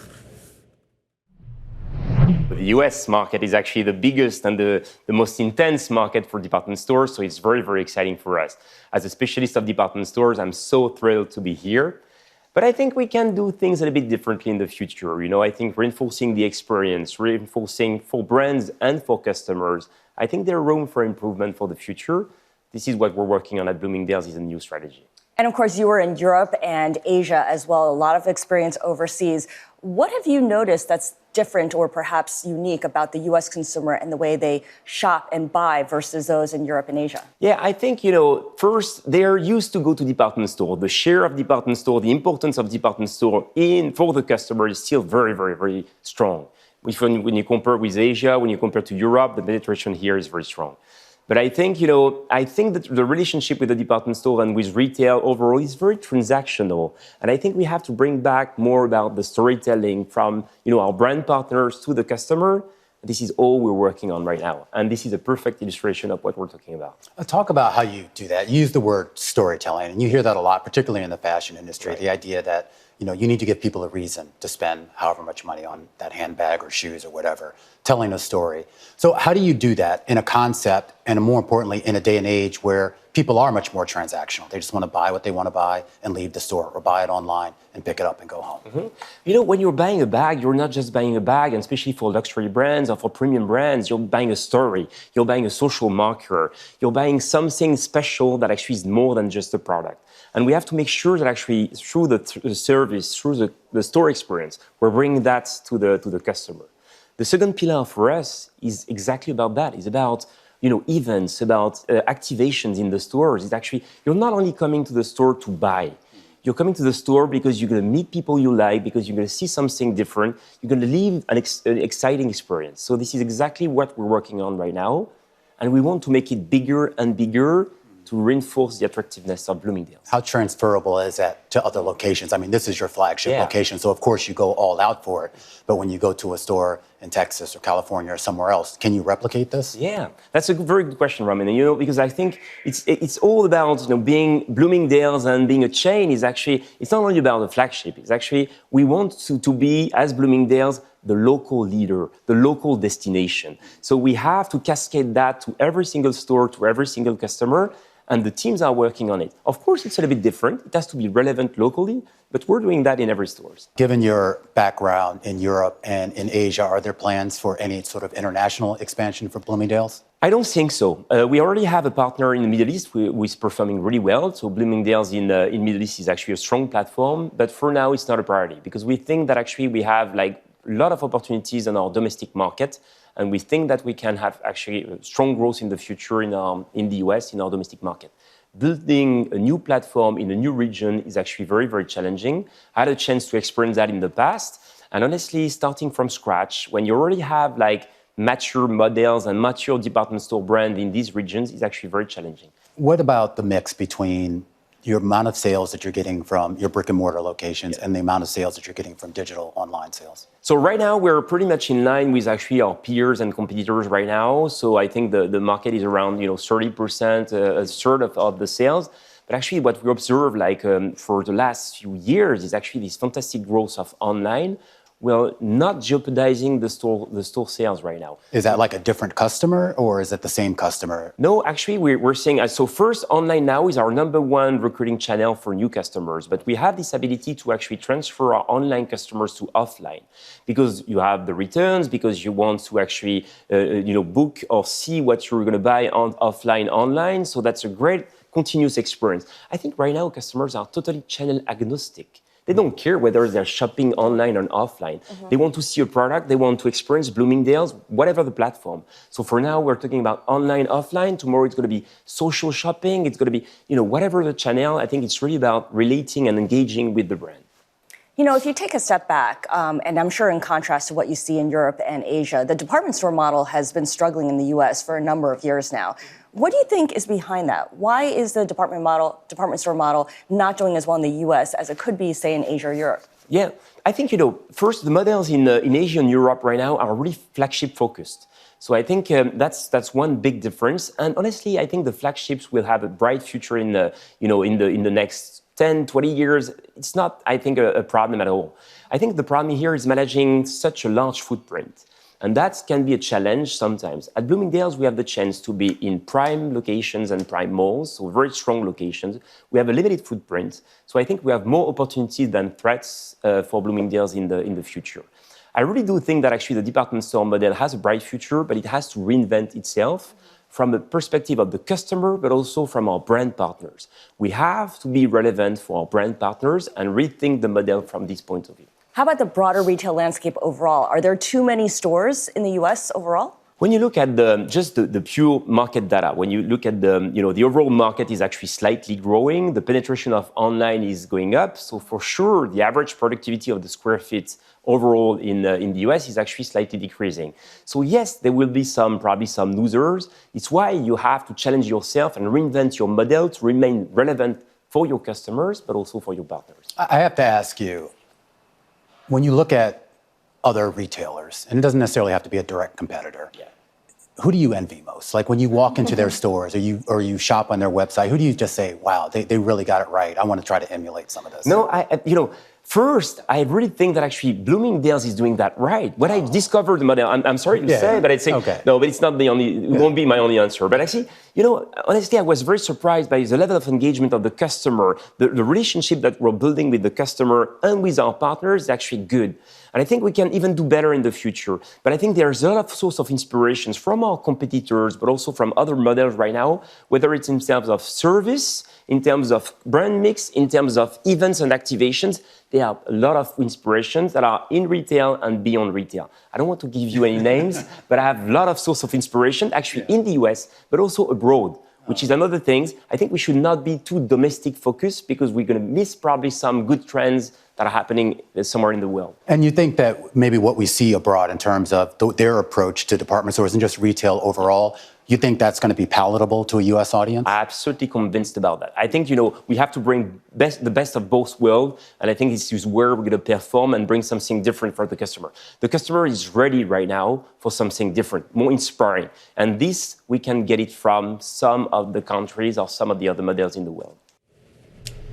S16: The US market is actually the biggest and the most intense market for department stores, so it's very, very exciting for us. As a specialist of department stores, I'm so thrilled to be here. But I think we can do things a little bit differently in the future. I think reinforcing the experience, reinforcing for brands and for customers, I think there's room for improvement for the future. This is what we're working on at Bloomingdale's, is a new strategy.
S3: And of course, you were in Europe and Asia as well, a lot of experience overseas. What have you noticed that's different or perhaps unique about the U.S. consumer and the way they shop and buy versus those in Europe and Asia?
S16: Yeah, I think, first, they're used to go to department store. The share of department store, the importance of department store for the customer is still very, very, very strong. When you compare with Asia, when you compare to Europe, the penetration here is very strong. But I think, that the relationship with the department store and with retail overall is very transactional. And I think we have to bring back more about the storytelling from, our brand partners to the customer. This is all we're working on right now. And this is a perfect illustration of what we're talking about.
S2: Talk about how you do that. You use the word storytelling, and you hear that a lot, particularly in the fashion industry, the idea that you need to give people a reason to spend however much money on that handbag or shoes or whatever, telling a story. So how do you do that in a concept and more importantly, in a day and age where people are much more transactional? They just want to buy what they want to buy and leave the store or buy it online and pick it up and go home.
S16: Mm-hmm. When you're buying a bag, you're not just buying a bag, and especially for luxury brands or for premium brands, you're buying a story. You're buying a social marker. You're buying something special that actually is more than just a product. And we have to make sure that actually through the service, through the store experience, we're bringing that to the customer. The second pillar for us is exactly about that. It's about events, about activations in the stores. It's actually, you're not only coming to the store to buy. You're coming to the store because you're going to meet people you like, because you're going to see something different. You're going to live an exciting experience. So this is exactly what we're working on right now. And we want to make it bigger and bigger to reinforce the attractiveness of Bloomingdale's.
S2: How transferable is that to other locations? I mean, this is your flagship location, so of course you go all out for it. But when you go to a store in Texas or California or somewhere else, can you replicate this?
S16: Yeah, that's a very good question, Ramin. Because I think it's all about being Bloomingdale's and being a chain is actually, it's not only about the flagship. It's actually, we want to be, as Bloomingdale's, the local leader, the local destination. So we have to cascade that to every single store, to every single customer, and the teams are working on it. Of course, it's a little bit different. It has to be relevant locally, but we're doing that in every store.
S2: Given your background in Europe and in Asia, are there plans for any sort of international expansion for Bloomingdale's?
S16: I don't think so. We already have a partner in the Middle East who is performing really well. So Bloomingdale's in Middle East is actually a strong platform, but for now it's not a priority because we think that actually we have a lot of opportunities in our domestic market. And we think that we can have actually strong growth in the future in the US, in our domestic market. Building a new platform in a new region is actually very, very challenging. I had a chance to experience that in the past. And honestly, starting from scratch, when you already have mature models and mature department store brand in these regions, is actually very challenging.
S2: What about the mix between your amount of sales that you're getting from your brick and mortar locations and the amount of sales that you're getting from digital online sales?
S16: So right now, we're pretty much in line with actually our peers and competitors right now. So I think the market is around 30%, a third of the sales. But actually what we observe for the last few years is actually this fantastic growth of online. Well, not jeopardizing the store sales right now.
S2: Is that like a different customer or is it the same customer?
S16: No, actually we're seeing, so first online now is our number one recruiting channel for new customers, but we have this ability to actually transfer our online customers to offline because you have the returns, because you want to actually book or see what you're going to buy on offline online. So that's a great continuous experience. I think right now customers are totally channel agnostic. They don't care whether they're shopping online or offline. They want to see a product. They want to experience Bloomingdale's, whatever the platform. So for now, we're talking about online, offline. Tomorrow, it's going to be social shopping. It's going to be, whatever the channel. I think it's really about relating and engaging with the brand.
S3: If you take a step back, and I'm sure in contrast to what you see in Europe and Asia, the department store model has been struggling in the U.S. for a number of years now. What do you think is behind that? Why is the department store model not doing as well in the U.S. as it could be, say, in Asia or Europe?
S16: Yeah, I think, first, the models in Asia and Europe right now are really flagship focused. So I think that's one big difference. And honestly, I think the flagships will have a bright future in the next 10, 20 years. It's not, I think, a problem at all. I think the problem here is managing such a large footprint. And that can be a challenge sometimes. At Bloomingdale's, we have the chance to be in prime locations and prime malls, so very strong locations. We have a limited footprint. So I think we have more opportunities than threats for Bloomingdale's in the future. I really do think that actually the department store model has a bright future, but it has to reinvent itself from the perspective of the customer, but also from our brand partners. We have to be relevant for our brand partners and rethink the model from this point of view.
S3: How about the broader retail landscape overall? Are there too many stores in the U.S. overall?
S16: When you look at the pure market data, when you look at the overall market is actually slightly growing. The penetration of online is going up. So for sure, the average productivity of the square feet overall in the US is actually slightly decreasing. So yes, there will be probably some losers. It's why you have to challenge yourself and reinvent your model to remain relevant for your customers, but also for your partners.
S2: I have to ask you, when you look at other retailers, and it doesn't necessarily have to be a direct competitor, who do you envy most? Like when you walk into their stores or you shop on their website, who do you just say, wow, they really got it right. I want to try to emulate some of this.
S16: No, first, I really think that actually Bloomingdale's is doing that right. What I discovered, I'm sorry to say, but I'd say, no, but it's not the only, it won't be my only answer. But actually, honestly, I was very surprised by the level of engagement of the customer. The relationship that we're building with the customer and with our partners is actually good. And I think we can even do better in the future. But I think there's a lot of source of inspirations from our competitors, but also from other models right now, whether it's in terms of service, in terms of brand mix, in terms of events and activations. There are a lot of inspirations that are in retail and beyond retail. I don't want to give you any names, but I have a lot of source of inspiration, actually in the US, but also abroad, which is another thing. I think we should not be too domestic focused because we're going to miss probably some good trends that are happening somewhere in the world.
S2: And you think that maybe what we see abroad in terms of their approach to department stores and just retail overall, you think that's going to be palatable to a U.S. audience?
S16: I'm absolutely convinced about that. I think, we have to bring the best of both worlds, and I think this is where we're going to perform and bring something different for the customer. The customer is ready right now for something different, more inspiring. And this, we can get it from some of the countries or some of the other models in the world.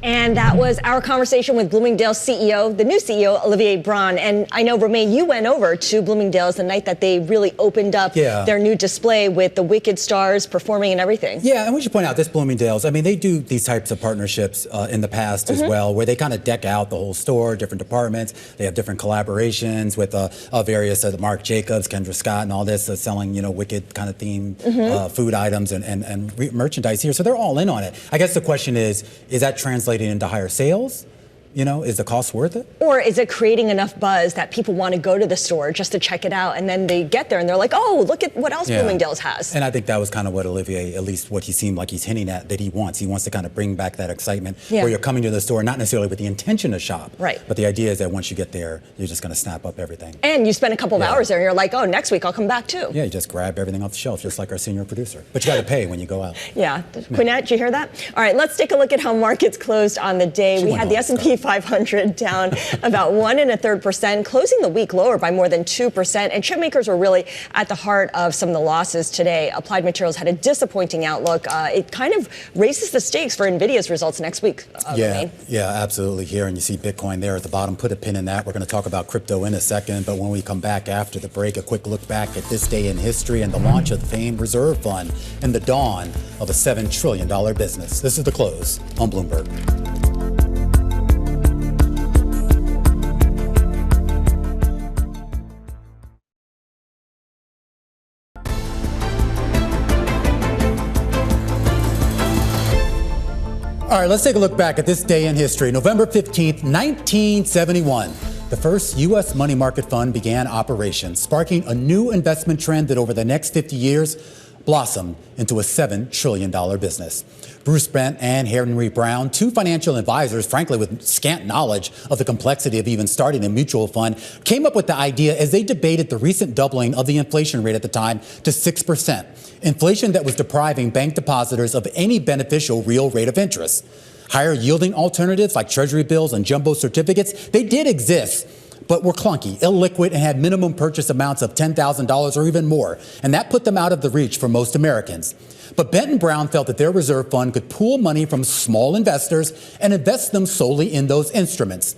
S3: And that was our conversation with Bloomingdale's CEO, the new CEO, Olivier Bron. And I know, Romain, you went over to Bloomingdale's the night that they really opened up their new display with the Wicked stars performing and everything.
S2: Yeah, and we should point out this Bloomingdale's, I mean, they do these types of partnerships in the past as well, where they kind of deck out the whole store, different departments. They have different collaborations with various Marc Jacobs, Kendra Scott, and all this selling, Wicked kind of themed food items and merchandise here. So they're all in on it. I guess the question is that translating into higher sales? Is the cost worth it?
S3: Or is it creating enough buzz that people want to go to the store just to check it out, and then they get there and they're like, oh, look at what else Bloomingdale's has.
S2: And I think that was kind of what Olivier, at least what he seemed like he's hinting at, that he wants. He wants to kind of bring back that excitement where you're coming to the store, not necessarily with the intention to shop, but the idea is that once you get there, you're just going to snap up everything.
S3: And you spend a couple of hours there and you're like, oh, next week I'll come back too.
S2: Yeah, you just grab everything off the shelf, just like our senior producer. But you got to pay when you go out.
S3: Yeah. Quinette, did you hear that? All right, let's take a look at how markets closed on the day. We had the S&P 500 down about 1 1/3%, closing the week lower by more than 2%. And chip makers were really at the heart of some of the losses today. Applied Materials had a disappointing outlook. It kind of raises the stakes for NVIDIA's results next week.
S2: Yeah, absolutely. Here, and you see Bitcoin there at the bottom. Put a pin in that. We're going to talk about crypto in a second. But when we come back after the break, a quick look back at this day in history and the launch of the famed reserve fund and the dawn of a $7 trillion business. This is The Close on Bloomberg. All right, let's take a look back at this day in history. November 15th, 1971. The first U.S. money market fund began operations, sparking a new investment trend that over the next 50 years blossomed into a $7 trillion business. Bruce Bent and Henry Brown, two financial advisors, frankly, with scant knowledge of the complexity of even starting a mutual fund, came up with the idea as they debated the recent doubling of the inflation rate at the time to 6%. Inflation that was depriving bank depositors of any beneficial real rate of interest. Higher yielding alternatives like treasury bills and jumbo certificates, they did exist, but were clunky, illiquid, and had minimum purchase amounts of $10,000 or even more. And that put them out of the reach for most Americans. But Bent and Brown felt that their reserve fund could pool money from small investors and invest them solely in those instruments.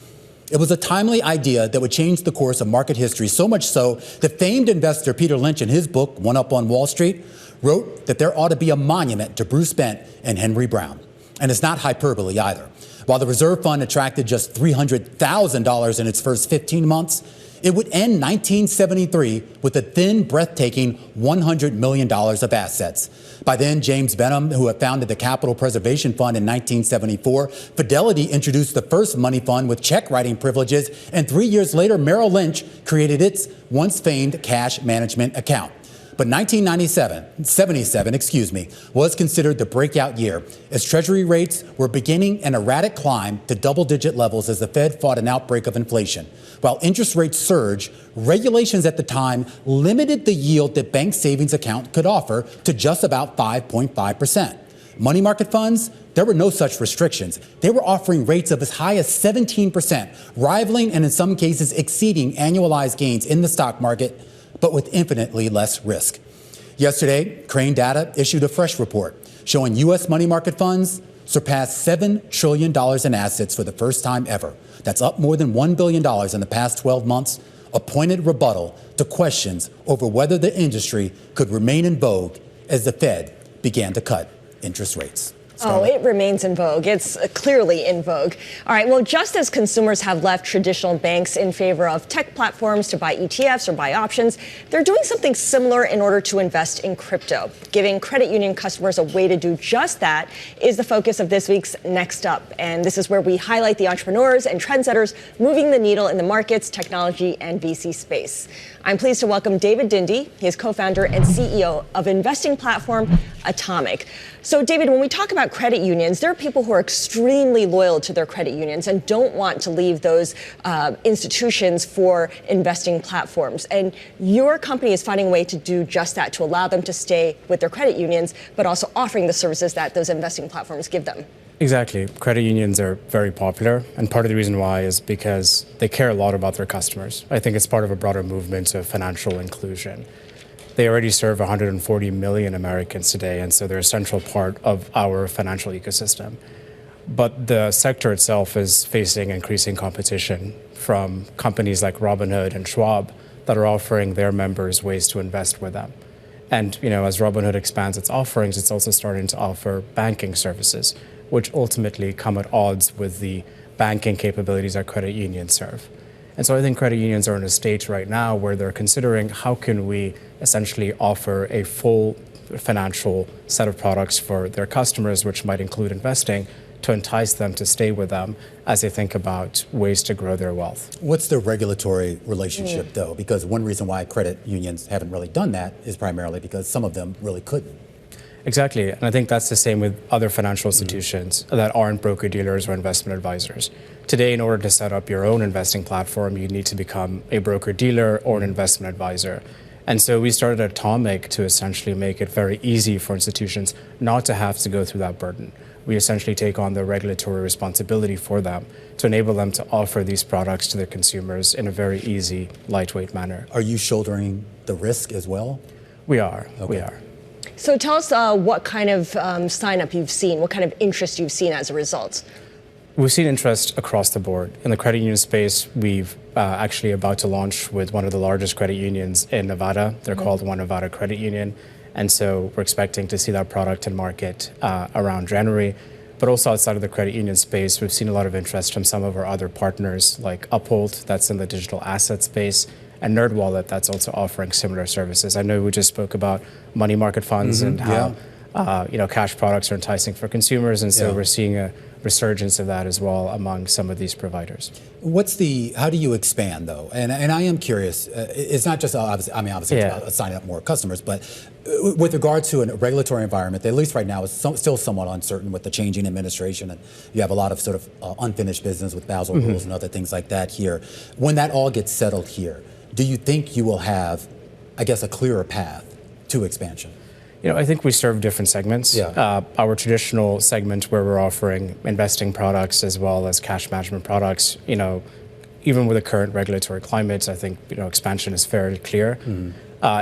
S2: It was a timely idea that would change the course of market history, so much so that famed investor Peter Lynch, in his book, One Up on Wall Street, wrote that there ought to be a monument to Bruce Bent and Henry Brown. And it's not hyperbole either. While the reserve fund attracted just $300,000 in its first 15 months, it would end 1973 with a thin, breathtaking $100 million of assets. By then, James Benham, who had founded the Capital Preservation Fund in 1974, Fidelity introduced the first money fund with check writing privileges, and 3 years later, Merrill Lynch created its once famed cash management account. But 1977, was considered the breakout year as Treasury rates were beginning an erratic climb to double-digit levels as the Fed fought an outbreak of inflation. While interest rates surged, regulations at the time limited the yield that bank savings account could offer to just about 5.5%. Money market funds, there were no such restrictions. They were offering rates of as high as 17%, rivaling and in some cases exceeding annualized gains in the stock market, but with infinitely less risk. Yesterday, Crane Data issued a fresh report showing U.S. money market funds surpassed $7 trillion in assets for the first time ever. That's up more than $1 billion in the past 12 months, a pointed rebuttal to questions over whether the industry could remain in vogue as the Fed began to cut interest rates.
S3: Oh, it remains in vogue. It's clearly in vogue. All right, well, just as consumers have left traditional banks in favor of tech platforms to buy ETFs or buy options, they're doing something similar in order to invest in crypto. Giving credit union customers a way to do just that is the focus of this week's Next Up. And this is where we highlight the entrepreneurs and trendsetters moving the needle in the markets, technology, and VC space. I'm pleased to welcome David Dindi. He is co-founder and CEO of investing platform Atomic. So, David, when we talk about credit unions, there are people who are extremely loyal to their credit unions and don't want to leave those institutions for investing platforms. And your company is finding a way to do just that, to allow them to stay with their credit unions, but also offering the services that those investing platforms give them.
S17: Exactly. Credit unions are very popular, and part of the reason why is because they care a lot about their customers. I think it's part of a broader movement of financial inclusion. They already serve 140 million Americans today, and so they're a central part of our financial ecosystem. But the sector itself is facing increasing competition from companies like Robinhood and Schwab that are offering their members ways to invest with them. And, as Robinhood expands its offerings, it's also starting to offer banking services, which ultimately come at odds with the banking capabilities that credit unions serve. And so I think credit unions are in a state right now where they're considering how can we essentially offer a full financial set of products for their customers, which might include investing, to entice them to stay with them as they think about ways to grow their wealth.
S2: What's the regulatory relationship, though? Because one reason why credit unions haven't really done that is primarily because some of them really couldn't.
S17: Exactly. And I think that's the same with other financial institutions that aren't broker-dealers or investment advisors. Today, in order to set up your own investing platform, you need to become a broker-dealer or an investment advisor. And so we started Atomic to essentially make it very easy for institutions not to have to go through that burden. We essentially take on the regulatory responsibility for them to enable them to offer these products to their consumers in a very easy, lightweight manner.
S2: Are you shouldering the risk as well?
S17: We are. Okay. We are.
S3: So tell us what kind of sign-up you've seen, what kind of interest you've seen as a result.
S17: We've seen interest across the board. In the credit union space, we've actually about to launch with one of the largest credit unions in Nevada. They're called One Nevada Credit Union. And so we're expecting to see that product in market around January. But also outside of the credit union space, we've seen a lot of interest from some of our other partners like Uphold, that's in the digital asset space, and NerdWallet, that's also offering similar services. I know we just spoke about money market funds and how cash products are enticing for consumers, and so we're seeing a resurgence of that as well among some of these providers.
S2: How do you expand, though? And I am curious, it's not just, obviously it's about signing up more customers, but with regard to a regulatory environment that at least right now is still somewhat uncertain with the changing administration, and you have a lot of sort of unfinished business with Basel rules and other things like that here. When that all gets settled here, do you think you will have, I guess, a clearer path to expansion?
S17: I think we serve different segments. Our traditional segment where we're offering investing products as well as cash management products, even with the current regulatory climate, I think, expansion is fairly clear.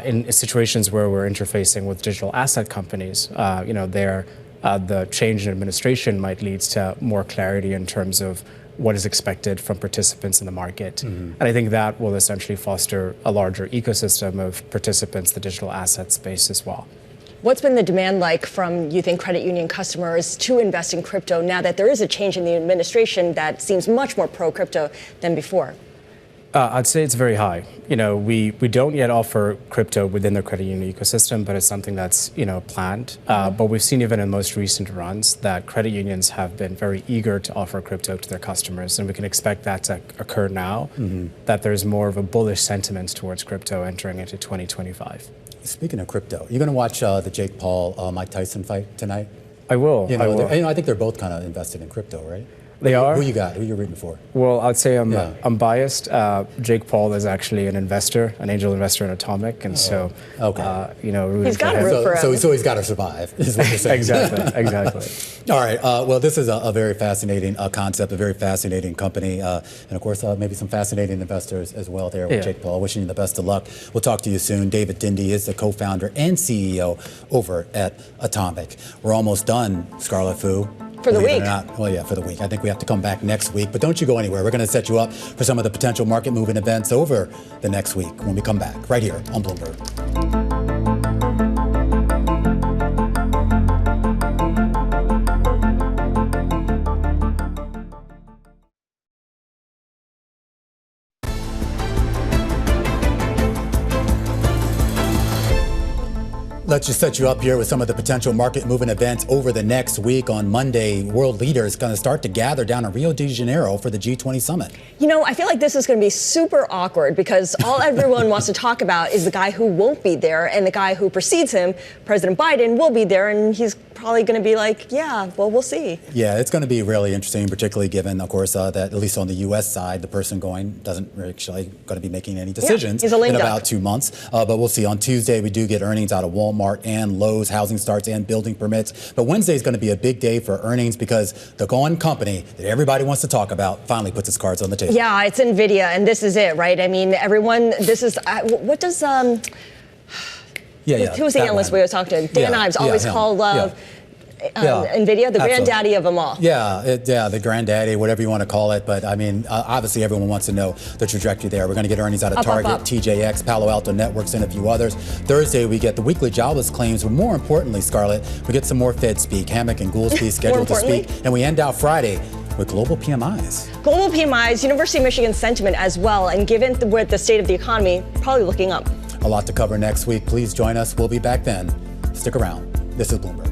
S17: In situations where we're interfacing with digital asset companies, the change in administration might lead to more clarity in terms of what is expected from participants in the market. And I think that will essentially foster a larger ecosystem of participants, the digital asset space as well.
S3: What's been the demand like from, you think, credit union customers to invest in crypto now that there is a change in the administration that seems much more pro-crypto than before?
S17: I'd say it's very high. We don't yet offer crypto within the credit union ecosystem, but it's something that's, planned. But we've seen even in most recent runs that credit unions have been very eager to offer crypto to their customers. And we can expect that to occur now, that there's more of a bullish sentiment towards crypto entering into 2025.
S2: Speaking of crypto, you're going to watch the Jake Paul, Mike Tyson fight tonight?
S17: I will.
S2: I think they're both kind of invested in crypto, right?
S17: They are.
S2: Who you got? Who you rooting for?
S17: Well, I'd say I'm biased. Jake Paul is actually an investor, an angel investor in Atomic, and so rooting
S3: he's got
S17: for
S3: to
S17: him.
S3: root for him.
S2: So he's got to survive. Is what you're saying.
S17: Exactly.
S2: All right. Well, this is a very fascinating concept, a very fascinating company, and of course, maybe some fascinating investors as well there with Jake Paul. Wishing you the best of luck. We'll talk to you soon. David Dindi is the co-founder and CEO over at Atomic. We're almost done, Scarlet Fu.
S3: For the week.
S2: Well, yeah, for the week. I think we have to come back next week, but don't you go anywhere. We're going to set you up for some of the potential market moving events over the next week when we come back right here on Bloomberg. Let's just set you up here with some of the potential market moving events over the next week. On Monday, world leaders going to start to gather down in Rio de Janeiro for the G20 summit.
S3: You know, I feel like this is going to be super awkward because all everyone wants to talk about is the guy who won't be there, and the guy who precedes him, President Biden, will be there, and he's probably going to be like, yeah, well, we'll see.
S2: Yeah, it's going to be really interesting, particularly given, of course, that at least on the U.S. side, the person going doesn't actually going to be making any decisions
S3: he's a lame
S2: in
S3: duck.
S2: about 2 months. But we'll see. On Tuesday, we do get earnings out of Walmart and Lowe's, housing starts and building permits. But Wednesday is going to be a big day for earnings because the one company that everybody wants to talk about finally puts its cards on the table.
S3: Yeah, it's NVIDIA, and this is it, right? I mean, everyone, this is, what does, who was the analyst we were talking to? Dan Ives always called NVIDIA the granddaddy of them all.
S2: The granddaddy, whatever you want to call it. But I mean, obviously everyone wants to know the trajectory there. We're going to get earnings out of Target, TJX, Palo Alto Networks, and a few others. Thursday, we get the weekly jobless claims. But more importantly, Scarlett, we get some more Fed speak. Hammock and Goolsby scheduled to speak. And we end out Friday with global PMIs.
S3: Global PMIs, University of Michigan sentiment as well. And given the state of the economy, probably looking up.
S2: A lot to cover next week. Please join us. We'll be back then. Stick around. This is Bloomberg.